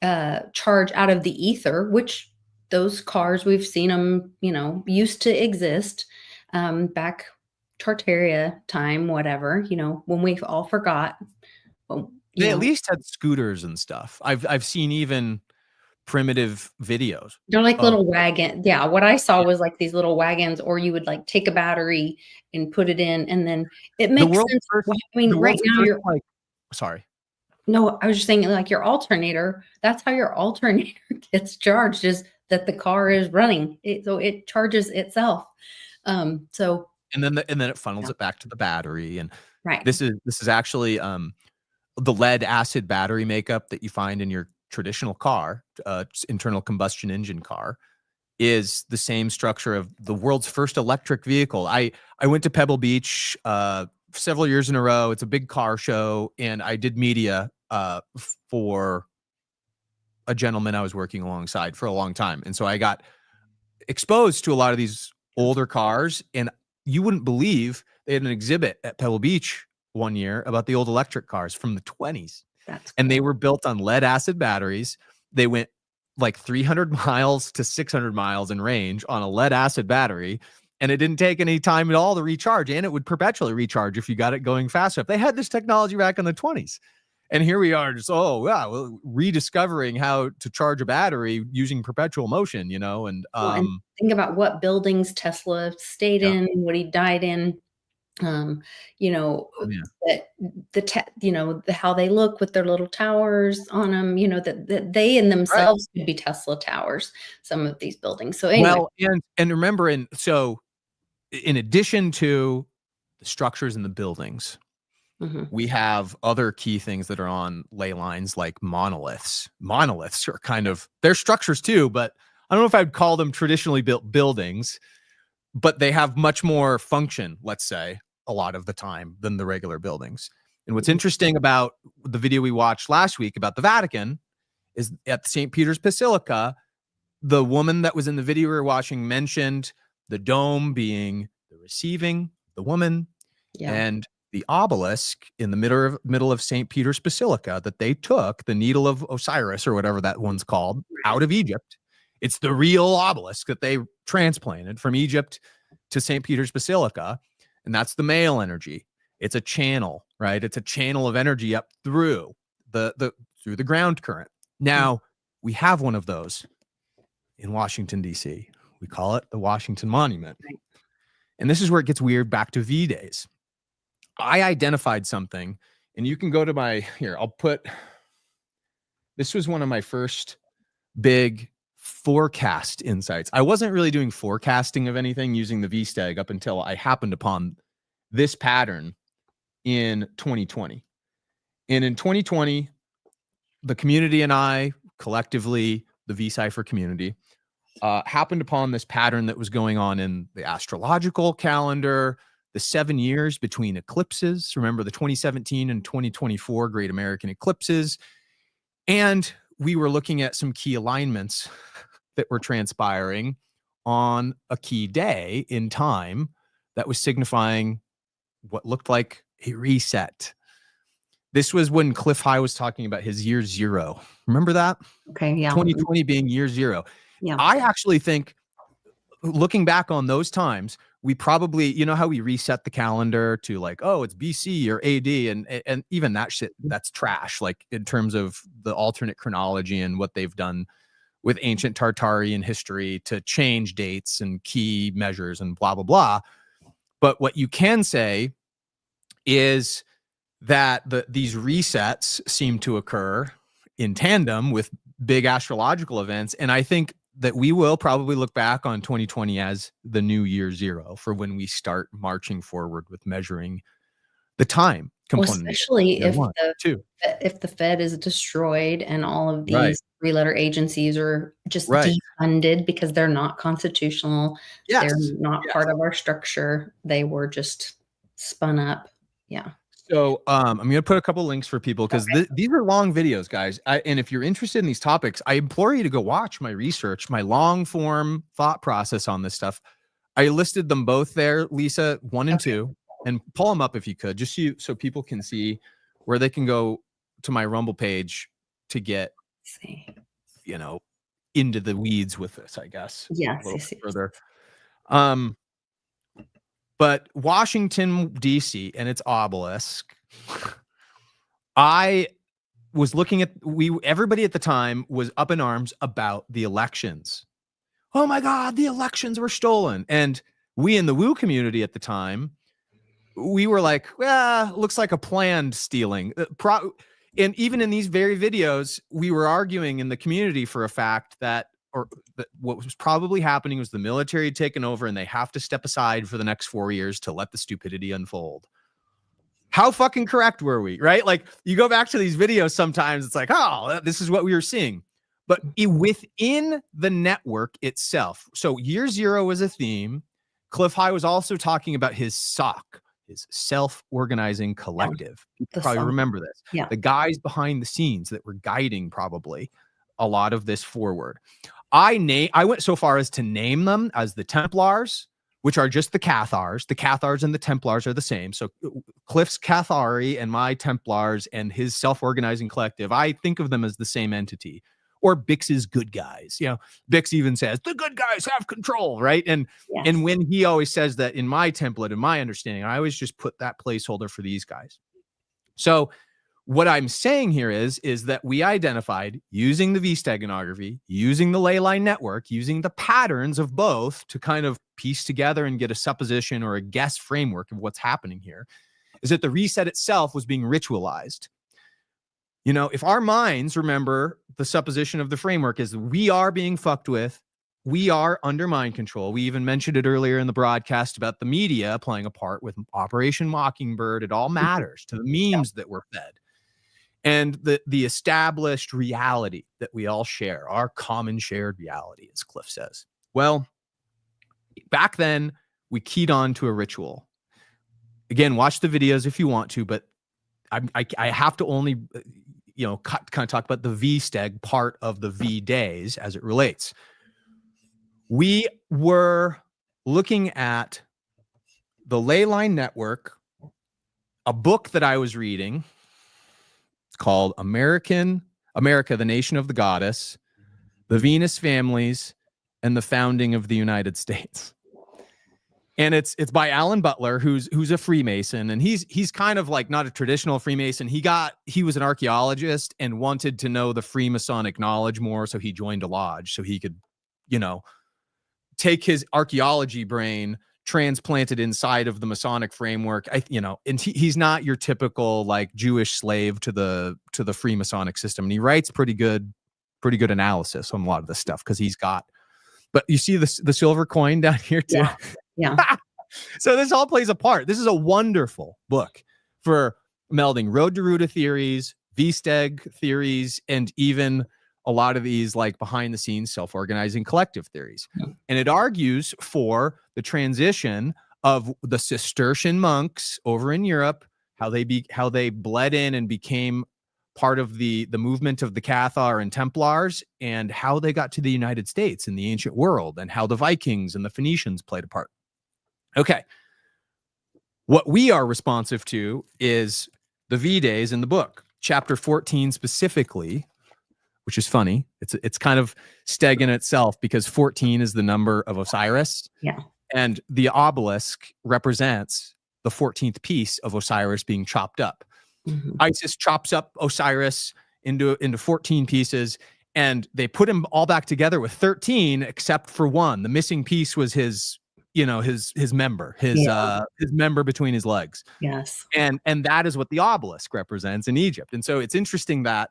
charge out of the ether, which those cars, we've seen them, used to exist back Tartaria time, whatever, when we all forgot. Well, they at least had scooters and stuff. I've seen even primitive videos. They're like little wagon. Yeah. What I saw was like these little wagons, or you would like take a battery and put it in, and then it makes sense. Right now you're like, sorry. No, I was just saying like your alternator, that's how your alternator gets charged, is that the car is running. So it charges itself. And then it funnels it back to the battery. And right. This is actually the lead acid battery makeup that you find in your traditional car, internal combustion engine car, is the same structure of the world's first electric vehicle. I went to Pebble Beach several years in a row. It's a big car show, and I did media for a gentleman I was working alongside for a long time. And so I got exposed to a lot of these older cars, and you wouldn't believe they had an exhibit at Pebble Beach one year about the old electric cars from the 20s. And they were built on lead acid batteries. They went like 300 miles to 600 miles in range on a lead acid battery. And it didn't take any time at all to recharge. And it would perpetually recharge if you got it going fast enough. They had this technology back in the 20s. And here we are just, rediscovering how to charge a battery using perpetual motion, and think about what buildings Tesla stayed in, what he died in. How they look with their little towers on them, that they in themselves could be Tesla towers, some of these buildings. So anyway. Well, and remember, so in addition to the structures in the buildings, we have other key things that are on ley lines like monoliths. Monoliths are they're structures too, but I don't know if I'd call them traditionally built buildings, but they have much more function, let's say, a lot of the time than the regular buildings. And what's interesting about the video we watched last week about the Vatican is at St. Peter's Basilica, the woman that was in the video we were watching mentioned the dome being the receiving, the woman, and the obelisk in the middle of St. Peter's Basilica that they took, the Needle of Osiris or whatever that one's called, out of Egypt. It's the real obelisk that they transplanted from Egypt to St. Peter's Basilica. And that's the male energy. It's a channel, right? It's a channel of energy up through through the ground current. Now, we have one of those in Washington, D.C. We call it the Washington Monument. And this is where it gets weird back to V-Days. I identified something, and you can go to this was one of my first big forecast insights. I wasn't really doing forecasting of anything using the VSTEG up until I happened upon this pattern in 2020. And in 2020, the community and I, collectively, the vCipher community, happened upon this pattern that was going on in the astrological calendar, the 7 years between eclipses. Remember the 2017 and 2024 Great American Eclipses. And we were looking at some key alignments that were transpiring on a key day in time that was signifying what looked like a reset. This was when Cliff High was talking about his year zero. Remember that? Okay, yeah. 2020 being year zero. Yeah. I actually think, looking back on those times, we probably, you know how we reset the calendar to like, oh, it's BC or AD, and even that shit, that's trash, like in terms of the alternate chronology and what they've done with ancient Tartarian history to change dates and key measures and blah, blah, blah. But what you can say is that these resets seem to occur in tandem with big astrological events. And I think that we will probably look back on 2020 as the new year zero for when we start marching forward with measuring the time component. Well, especially if the Fed is destroyed and all of these three-letter agencies are just defunded because they're not constitutional. They're not part of our structure. They were just spun up. Yeah. So I'm going to put a couple links for people because these are long videos, guys. And if you're interested in these topics, I implore you to go watch my research, my long form thought process on this stuff. I listed them both there, Lisa, 1 and 2, and pull them up if you could, just so people can see where they can go to my Rumble page to get, you know, into the weeds with this, I guess. Yeah. A little bit further. But Washington, D.C. and its obelisk, I was looking at, everybody at the time was up in arms about the elections. Oh my God, the elections were stolen. And we in the woo community at the time, we were like, well, looks like a planned stealing. And even in these very videos, we were arguing in the community for a fact that what was probably happening was the military had taken over and they have to step aside for the next 4 years to let the stupidity unfold. How fucking correct were we, right? Like you go back to these videos sometimes, it's like, oh, this is what we were seeing. But within the network itself, so year zero was a theme. Cliff High was also talking about his SOC, his self-organizing collective. You probably remember this. Yeah. The guys behind the scenes that were guiding probably a lot of this forward. I went so far as to name them as the Templars, which are just the Cathars. The Cathars and the Templars are the same. So Cliff's Cathari and my Templars and his self-organizing collective, I think of them as the same entity. Or Bix's good guys. You know, Bix even says the good guys have control, right? And when he always says that in my template, in my understanding, I always just put that placeholder for these guys. So what I'm saying here is that we identified using the V-steganography, using the ley line network, using the patterns of both to kind of piece together and get a supposition or a guess framework of what's happening here, is that the reset itself was being ritualized. You know, if our minds remember the supposition of the framework is we are being fucked with, we are under mind control. We even mentioned it earlier in the broadcast about the media playing a part with Operation Mockingbird. It all matters to the memes that were fed. And the established reality that we all share, our common shared reality, as Cliff says. Well, back then, we keyed on to a ritual. Again, watch the videos if you want to, but I have to only, you know, kind of talk about the VSTEG part of the V days as it relates. We were looking at the ley line network, a book that I was reading. It's called America, the Nation of the Goddess, the Venus Families, and the Founding of the United States. And it's by Alan Butler, who's a Freemason, and he's kind of like not a traditional Freemason. He was an archaeologist and wanted to know the Freemasonic knowledge more, so he joined a lodge so he could, you know, take his archaeology brain, transplant it inside of the Masonic framework. And he's not your typical like Jewish slave to the Freemasonic system. And he writes pretty good analysis on a lot of this stuff because he's got. But you see the silver coin down here too. Yeah. So this all plays a part. This is a wonderful book for melding road to Ruta theories, VSTEG theories, and even a lot of these like behind the scenes self-organizing collective theories. And it argues for the transition of the Cistercian monks over in Europe, how they bled in and became part of the movement of the Cathar and Templars, and how they got to the United States in the ancient world, and how the Vikings and the Phoenicians played a part. Okay. What we are responsive to is the V-Days in the book, chapter 14 specifically, which is funny. It's kind of steg in itself because 14 is the number of Osiris. Yeah. And the obelisk represents the 14th piece of Osiris being chopped up. Isis chops up Osiris into 14 pieces, and they put him all back together with 13, except for one. The missing piece was his member, his member between his legs. Yes. And that is what the obelisk represents in Egypt. And so it's interesting that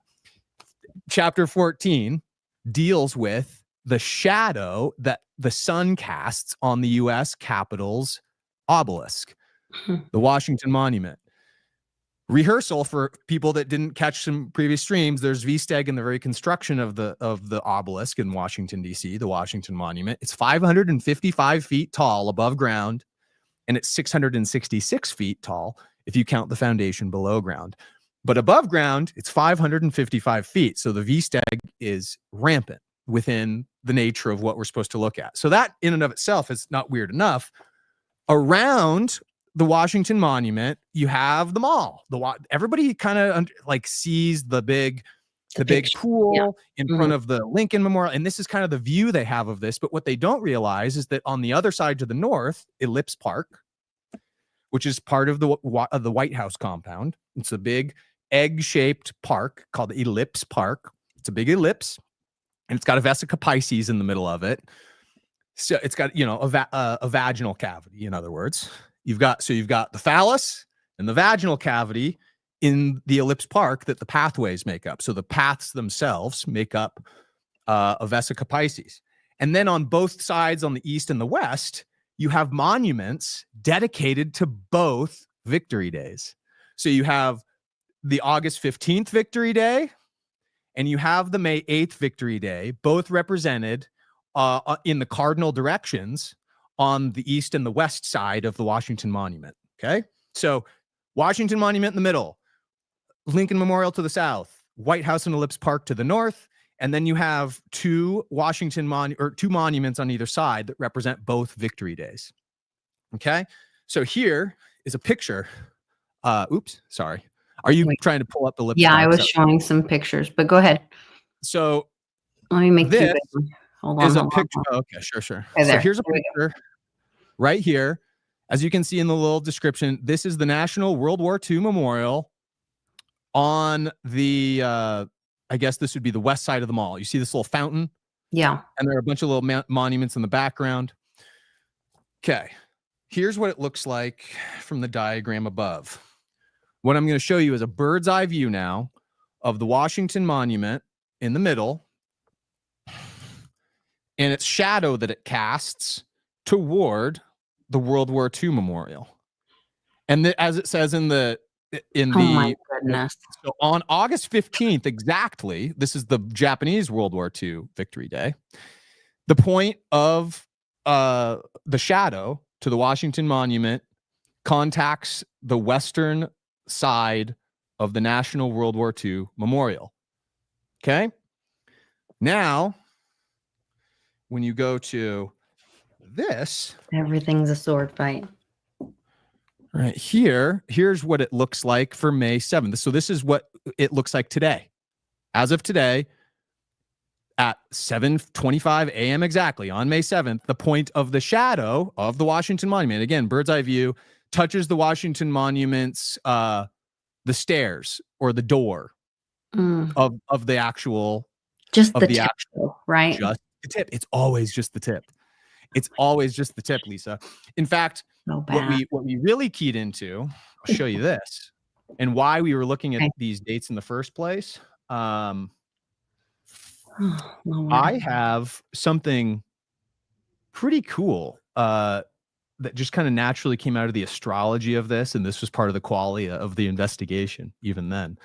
chapter 14 deals with the shadow that the sun casts on the U.S. Capitol's obelisk, the Washington Monument. Rehearsal for people that didn't catch some previous streams. There's VSTEG in the very construction of the obelisk in Washington, D.C., the Washington Monument. It's 555 feet tall above ground, and it's 666 feet tall if you count the foundation below ground. But above ground, it's 555 feet. So the VSTEG is rampant within the nature of what we're supposed to look at. So that in and of itself is not weird enough. Around the Washington Monument, you have the mall. Everybody kind of like sees the big pool in front of the Lincoln Memorial, and this is kind of the view they have of this. But what they don't realize is that on the other side to the north, Ellipse Park, which is part of the White House compound, it's a big egg-shaped park called Ellipse Park. It's a big ellipse, and it's got a vesica Pisces in the middle of it. So it's got a vaginal cavity. In other words. You've got the phallus and the vaginal cavity in the Ellipse Park that the pathways make up. So the paths themselves make up a vesica Pisces. And then on both sides, on the east and the west, you have monuments dedicated to both victory days. So you have the August 15th Victory Day, and you have the May 8th Victory Day, both represented in the cardinal directions on the east and the west side of the Washington Monument. Okay. So Washington Monument in the middle, Lincoln Memorial to the south, White House and Ellipse Park to the north. And then you have two monuments on either side that represent both victory days. Okay. So here is a picture. Oops, sorry. Are you trying to pull up the Ellipse? Yeah, I was showing some pictures, but go ahead. So let me make this hold on. Is a picture. Okay, sure. Okay, so here's a picture right here. As you can see in the little description, this is the National World War II Memorial on the, I guess this would be the west side of the mall. You see this little fountain? Yeah. And there are a bunch of little monuments in the background. Okay. Here's what it looks like from the diagram above. What I'm going to show you is a bird's eye view now of the Washington Monument in the middle and its shadow that it casts toward the World War II Memorial. And as it says in the oh my goodness. So on August 15th, exactly, this is the Japanese World War II Victory Day. The point of the shadow to the Washington Monument contacts the western side of the National World War II Memorial. Okay. Now, when you go to this, everything's a sword fight. Right here's what it looks like for May 7th. So this is what it looks like today. As of today, at 7:25 a.m. exactly on May 7th, the point of the shadow of the Washington Monument, again, bird's eye view, touches the Washington Monument's the stairs or the door of the actual, just the tip, right? Just the tip. It's always just the tip. It's always just the tip, Lisa. In fact, what we really keyed into, I'll show you this, and why we were looking at these dates in the first place. I have something pretty cool that just kind of naturally came out of the astrology of this, and this was part of the qualia of the investigation, even then,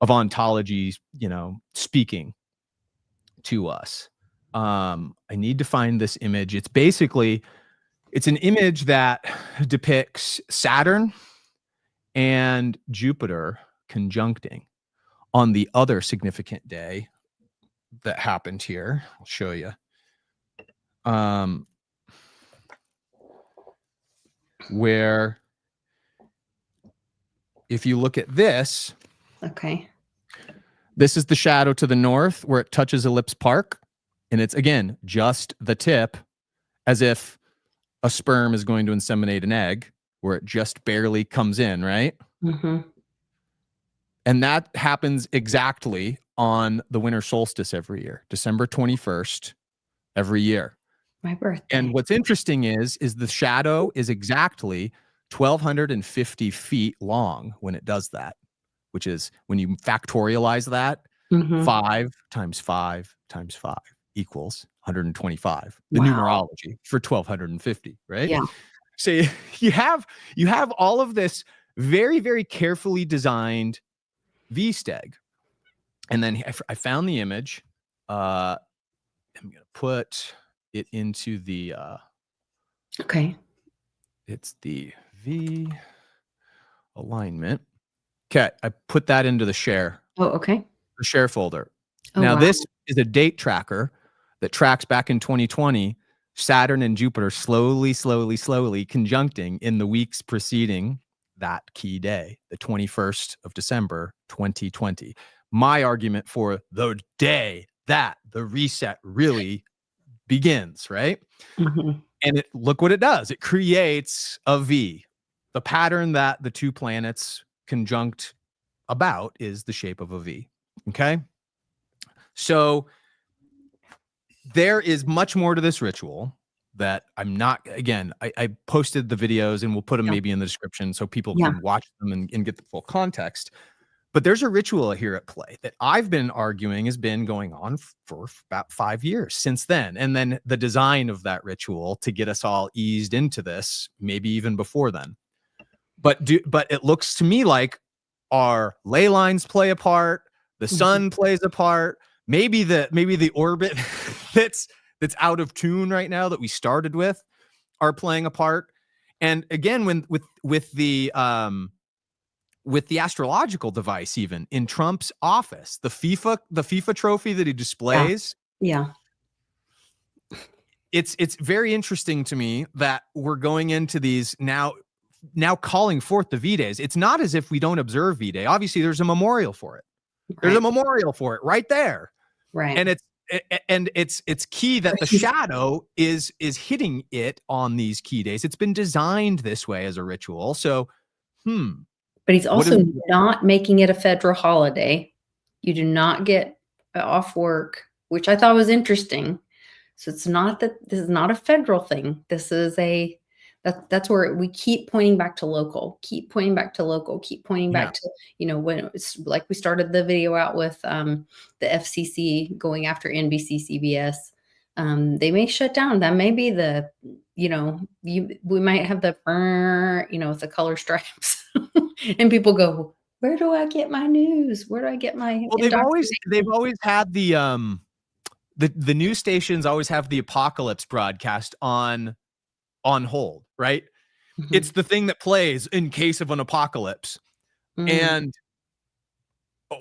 of ontology, speaking to us. I need to find this image. It's an image that depicts Saturn and Jupiter conjuncting on the other significant day that happened here. I'll show you. Where if you look at this, okay, this is the shadow to the north where it touches Ellipse Park, and it's again just the tip, as if a sperm is going to inseminate an egg, where it just barely comes in, right? Mm-hmm. And that happens exactly on the winter solstice every year, December 21st, every year. My birthday. And what's interesting is the shadow is exactly 1,250 feet long when it does that, which is when you factorialize that, Mhm. 5 times 5 times 5 equals 125. The Wow. numerology for 1,250, right? Yeah. So you have all of this very, very carefully designed VSTEG. And then I found the image. I'm going to put it into the Okay. it's the V alignment. Okay, I put that into the share Okay. folder. Oh, Now wow. this is a date tracker that tracks back in 2020 Saturn and Jupiter slowly conjuncting in the weeks preceding that key day, the 21st of December 2020. My argument for the day that the reset really begins, right? Mhm. And look what it does. It creates a V. The pattern that the two planets conjunct about is the shape of a V. Okay. So there is much more to this ritual that I'm not, again, I posted the videos and we'll put them maybe in the description so people can watch them and get the full context. But there's a ritual here at play that I've been arguing has been going on for about 5 years since then. And then the design of that ritual to get us all eased into this, maybe even before then. But it looks to me like our ley lines play a part, the sun plays a part, maybe the orbit that's out of tune right now that we started with are playing a part. And again, with the astrological device, even in Trump's office, the FIFA trophy that he displays. Yeah. It's very interesting to me that we're going into these now calling forth the V-Days. It's not as if we don't observe V-Day. Obviously, there's a memorial for it. There's a memorial for it right there. Right. And it's key that the shadow is hitting it on these key days. It's been designed this way as a ritual. So, But he's also not making it a federal holiday. You do not get off work, which I thought was interesting. So it's not that this is not a federal thing. This is that's where we keep pointing back to local, keep pointing back to, when it's like we started the video out with the FCC going after NBC, CBS. They may shut down. That may be we might have the, with the color stripes and people go, where do I get my news? Where do I get my, well, they've always had the news stations always have the apocalypse broadcast on hold, right? Mm-hmm. It's the thing that plays in case of an apocalypse. Mm-hmm. And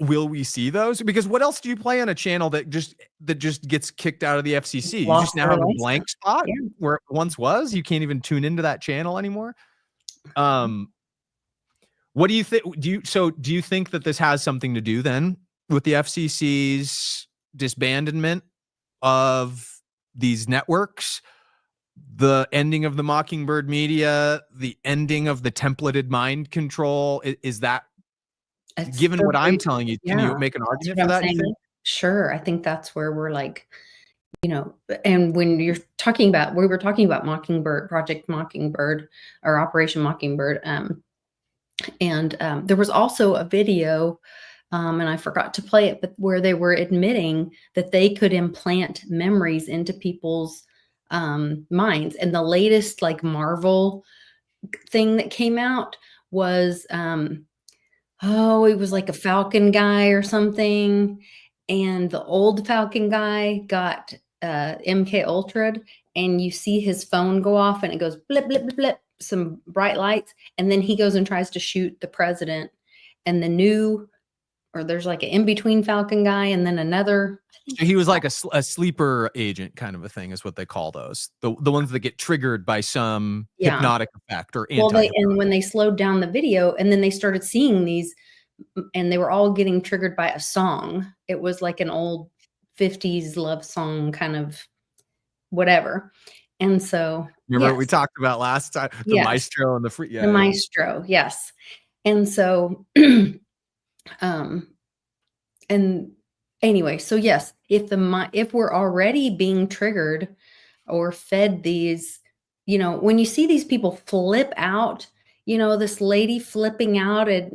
will we see those? Because what else do you play on a channel that just gets kicked out of the FCC? You just now have a blank spot where it once was. You can't even tune into that channel anymore. What do you think? Do you think that this has something to do then with the FCC's disbandment of these networks, the ending of the Mockingbird media, the ending of the templated mind control? Is that, given what I'm telling you, can you make an argument for that? Sure. I think that's where we're like, and when you're talking about, we were talking about Mockingbird, Project Mockingbird or Operation Mockingbird. And there was also a video, and I forgot to play it, but where they were admitting that they could implant memories into people's minds. And the latest like Marvel thing that came out was, it was like a Falcon guy or something. And the old Falcon guy got MK Ultra'd, and you see his phone go off and it goes blip, blip, blip, blip, some bright lights. And then he goes and tries to shoot the president, and there's like an in-between Falcon guy and then another. So he was like a sleeper agent kind of a thing is what they call those. The ones that get triggered by some hypnotic effect or anti-hypnotic. And when they slowed down the video and then they started seeing these, and they were all getting triggered by a song. It was like an old 50s love song kind of whatever. And so, Remember what we yes, talked about last time? The yes, maestro and the free. the Yeah. maestro, yes. And so, and anyway, so yes, if we're already being triggered or fed these, when you see these people flip out, this lady flipping out at,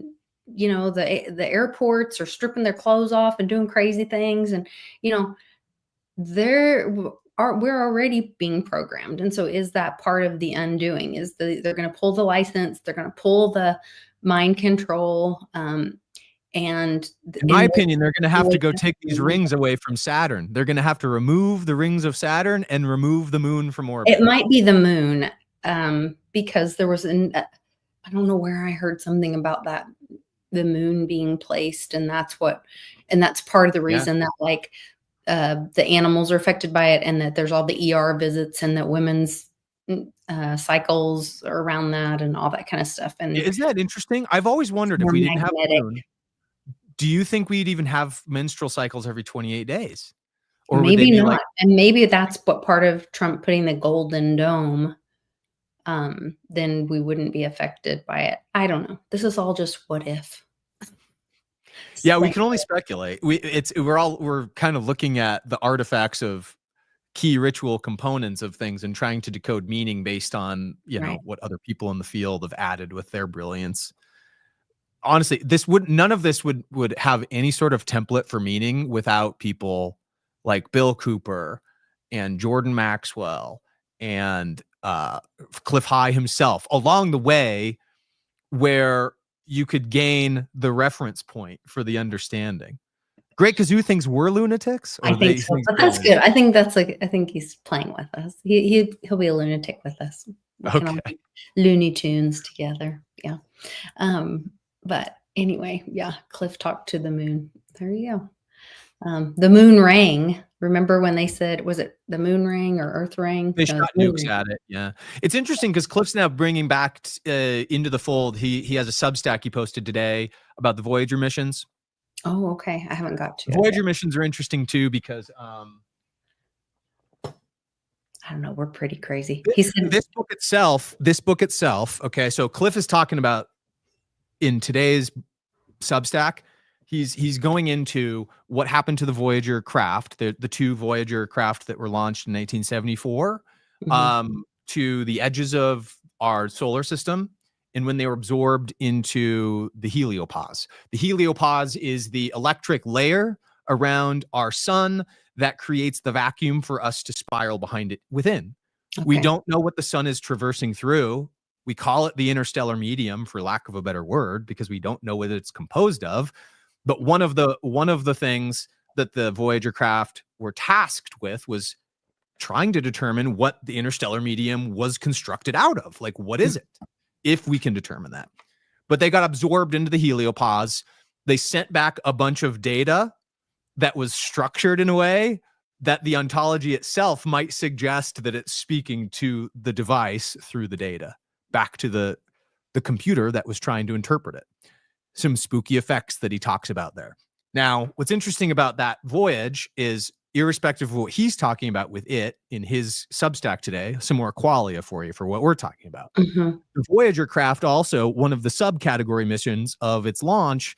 the airports, or stripping their clothes off and doing crazy things, and we're already being programmed. And so is that part of the undoing? They're going to pull the license, they're going to pull the mind control, and In my opinion, they're going to have to go take these rings away from Saturn. They're going to have to remove the rings of Saturn and remove the moon from orbit. It might be the moon, because there was I don't know where I heard something about that, the moon being placed, and that's part of the reason that like the animals are affected by it, and that there's all the ER visits, and that women's cycles are around that, and all that kind of stuff. And isn't that interesting? I've always wondered, if we didn't have the moon, do you think we'd even have menstrual cycles every 28 days? Or maybe not. And maybe that's what part of Trump putting the golden dome, then we wouldn't be affected by it. I don't know. This is all just what if. Yeah, we can only speculate. We're kind of looking at the artifacts of key ritual components of things and trying to decode meaning based on, know, what other people in the field have added with their brilliance. Honestly, none of this would have any sort of template for meaning without people like Bill Cooper and Jordan Maxwell and Cliff High himself along the way, where you could gain the reference point for the understanding. Great Kazoo thinks we're lunatics. I think so, but that's good. I think he's playing with us. He'll be a lunatic with us. We can all be Looney Tunes together. Yeah. But anyway, yeah, Cliff talked to the moon. There you go. The moon rang. Remember when they said, was it the moon ring or earth ring? They shot nukes at it. Yeah. It's interesting because Cliff's now bringing back into the fold. He has a Substack he posted today about the Voyager missions. Oh, okay. I haven't got to Voyager missions are interesting too, because I don't know. We're pretty crazy. He said this book itself. Okay. So Cliff is talking about, in today's Substack, he's going into what happened to the Voyager craft, the two Voyager craft that were launched in 1974, to the edges of our solar system, and when they were absorbed into the heliopause. The heliopause is the electric layer around our sun that creates the vacuum for us to spiral behind it within. Okay. We don't know what the sun is traversing through. We call it the interstellar medium, for lack of a better word, because we don't know what it's composed of. But one of the things that the Voyager craft were tasked with was trying to determine what the interstellar medium was constructed out of. Like, what is it? If we can determine that. But they got absorbed into the heliopause. They sent back a bunch of data that was structured in a way that the ontology itself might suggest that it's speaking to the device through the data back to the computer that was trying to interpret it. Some spooky effects that he talks about there. Now, what's interesting about that voyage is, irrespective of what he's talking about with it in his Substack today, some more qualia for you for what we're talking about. The Voyager craft, also one of the subcategory missions of its launch,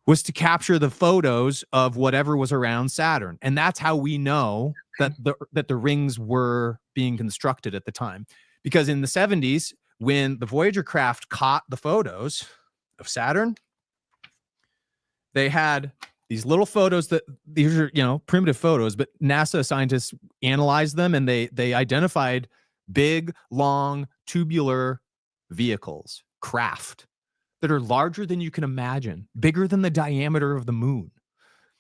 was to capture the photos of whatever was around Saturn. And that's how we know that the rings were being constructed at the time. Because in the 70s, when the Voyager craft caught the photos of Saturn, they had these little photos that these are, primitive photos, but NASA scientists analyzed them, and they identified big, long, tubular vehicles, craft that are larger than you can imagine, bigger than the diameter of the moon,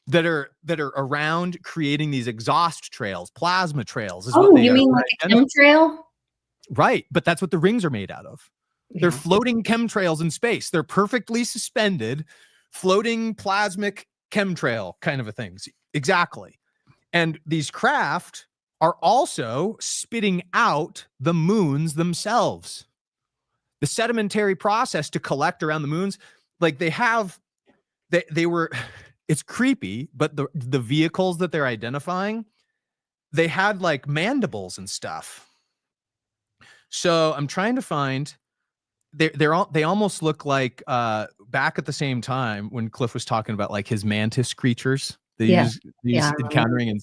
that are around creating these exhaust trails, plasma trails. Oh, you mean like a chemtrail? Right. But that's what the rings are made out of. Yeah. They're floating chemtrails in space. They're perfectly suspended, floating plasmic chemtrail kind of a things. Exactly. And these craft are also spitting out the moons themselves. The sedimentary process to collect around the moons, like they were, it's creepy, but the vehicles that they're identifying, they had like mandibles and stuff. So I'm trying to find, they almost look like back at the same time when Cliff was talking about like his mantis creatures they use encountering in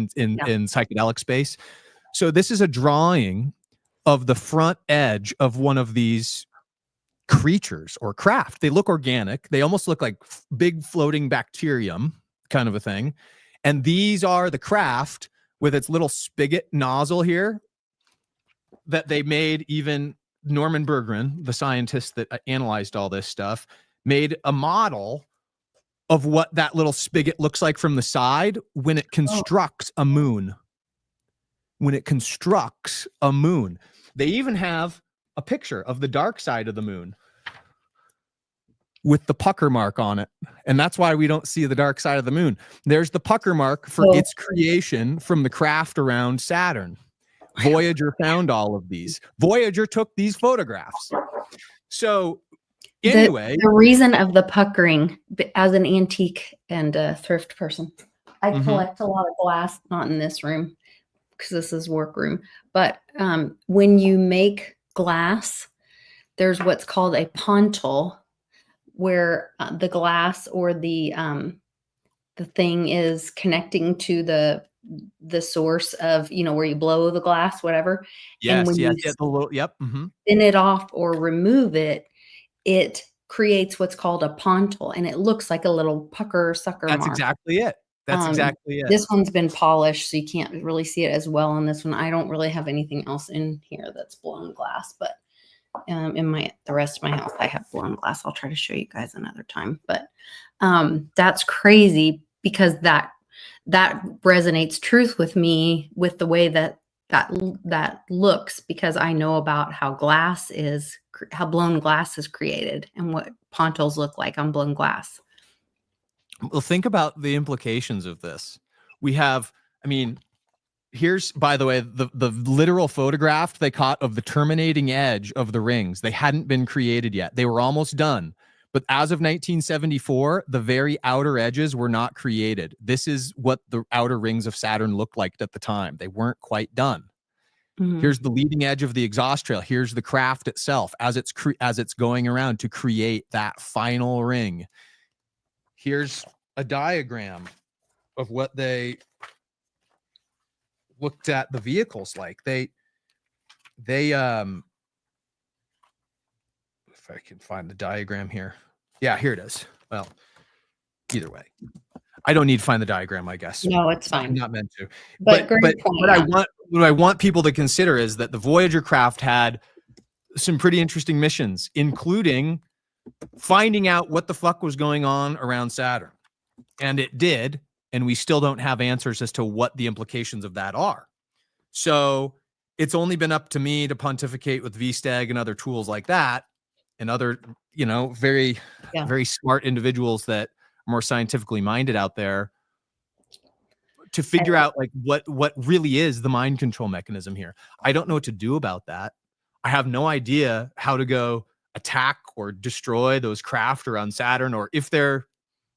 psychedelic space. So this is a drawing of the front edge of one of these creatures or craft. They look organic. They almost look like big floating bacterium kind of a thing. And these are the craft with its little spigot nozzle here that they made. Even Norman Berggren, the scientist that analyzed all this stuff, made a model of what that little spigot looks like from the side when it constructs a moon. When it constructs a moon. They even have a picture of the dark side of the moon with the pucker mark on it. And that's why we don't see the dark side of the moon. There's the pucker mark for its creation from the craft around Saturn. Voyager found all of these. Voyager took these photographs. So anyway, the reason of the puckering, as an antique and a thrift person, I collect a lot of glass, not in this room because this is workroom, but when you make glass, there's what's called a pontil, where the glass or the thing is connecting to the source of, where you blow the glass, whatever. Yes, and when you spin it off or remove it, it creates what's called a pontil, and it looks like a little pucker sucker That's mark. exactly it. That's exactly it. This one's been polished, so you can't really see it as well on this one. I don't really have anything else in here that's blown glass, but in the rest of my house, I have blown glass. I'll try to show you guys another time. But that's crazy because that resonates truth with me with the way that looks, because I know about how blown glass is created and what pontils look like on blown glass. Well, think about the implications of this. We have, here's, by the way, the literal photograph they caught of the terminating edge of the rings. They hadn't been created yet. They were almost done. But as of 1974, the very outer edges were not created. This is what the outer rings of Saturn looked like at the time. They weren't quite done. Here's the leading edge of the exhaust trail. Here's the craft itself as it's going around to create that final ring. Here's a diagram of what they looked at the vehicles like. They if I can find the diagram here. Yeah, here it is. Well, either way, I don't need to find the diagram, I guess. No, it's fine. I'm not meant to. But what I want people to consider is that the Voyager craft had some pretty interesting missions, including finding out what the fuck was going on around Saturn. And it did, and we still don't have answers as to what the implications of that are. So it's only been up to me to pontificate with VSTEG and other tools like that, and other, very, very smart individuals that are more scientifically minded out there, to figure out like what really is the mind control mechanism here. I don't know what to do about that. I have no idea how to go attack or destroy those craft around Saturn, or if they're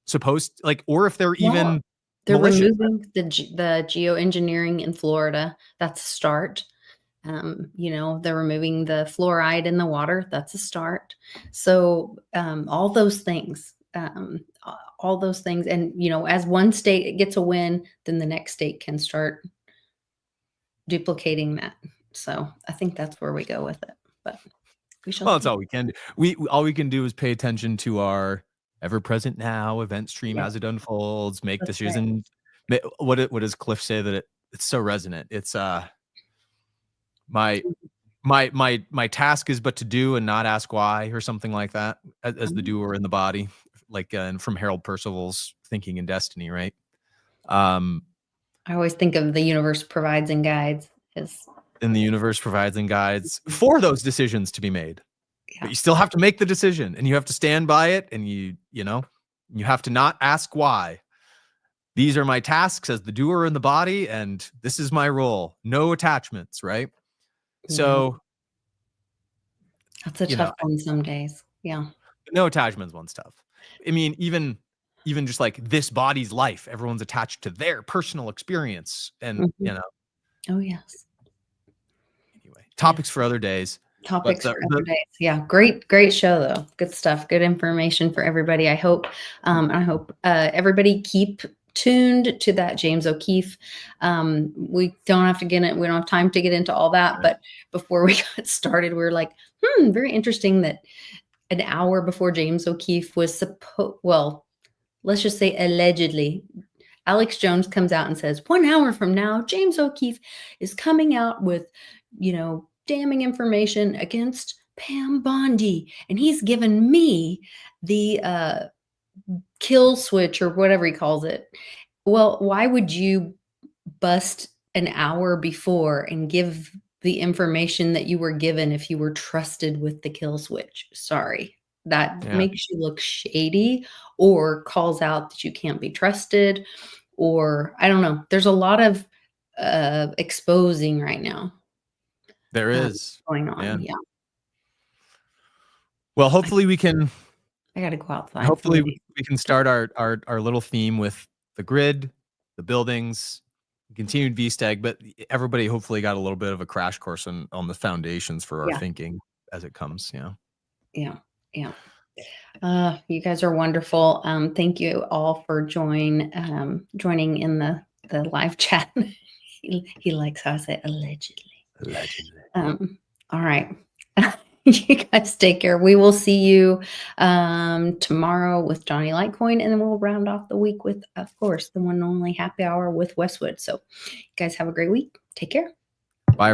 supposed to, or if they're even they're malicious. removing the geoengineering in Florida. That's a start. They're removing the fluoride in the water. That's a start. So all those things. And as one state gets a win, then the next state can start duplicating that. So I think that's where we go with it. But we shall. Well, that's all we can do. All we can do is pay attention to our ever-present now event stream as it unfolds, make decisions. Right. What does Cliff say that it's so resonant? It's my task is but to do and not ask why, or something like that, as the doer in the body, from Harold Percival's Thinking in Destiny, right? I always think of the universe provides and guides. And the universe provides and guides for those decisions to be made. But you still have to make the decision, and you have to stand by it, and you have to not ask why. These are my tasks as the doer in the body, and this is my role. No attachments, right? So that's a tough one some days. Yeah. No attachments one's tough. Even just like this body's life, everyone's attached to their personal experience. And Oh, yes. Anyway, topics for other days. Topics the- for other days. Yeah, great show though. Good stuff. Good information for everybody. I hope everybody keep tuned to that James O'Keefe. We don't have to get it. We don't have time to get into all that. Right. But before we got started, we were like, very interesting that an hour before James O'Keefe was let's just say allegedly, Alex Jones comes out and says 1 hour from now, James O'Keefe is coming out with, damning information against Pam Bondi. And he's given me the kill switch or whatever he calls it. Well, why would you bust an hour before and give the information that you were given if you were trusted with the kill switch? Sorry. That makes you look shady or calls out that you can't be trusted, or I don't know. There's a lot of exposing right now. There is going on. Yeah. Well, hopefully we can. I got to go outside. Hopefully we can start our little theme with the grid, the buildings, continued VSTEG, but everybody hopefully got a little bit of a crash course on the foundations for our thinking as it comes. Yeah. You guys are wonderful. Thank you all for joining in the live chat. He likes how I say allegedly. All right. You guys take care. We will see you tomorrow with Johnny Litecoin, and then we'll round off the week with, of course, the one and only happy hour with Westwood. So you guys have a great week. Take care. Bye.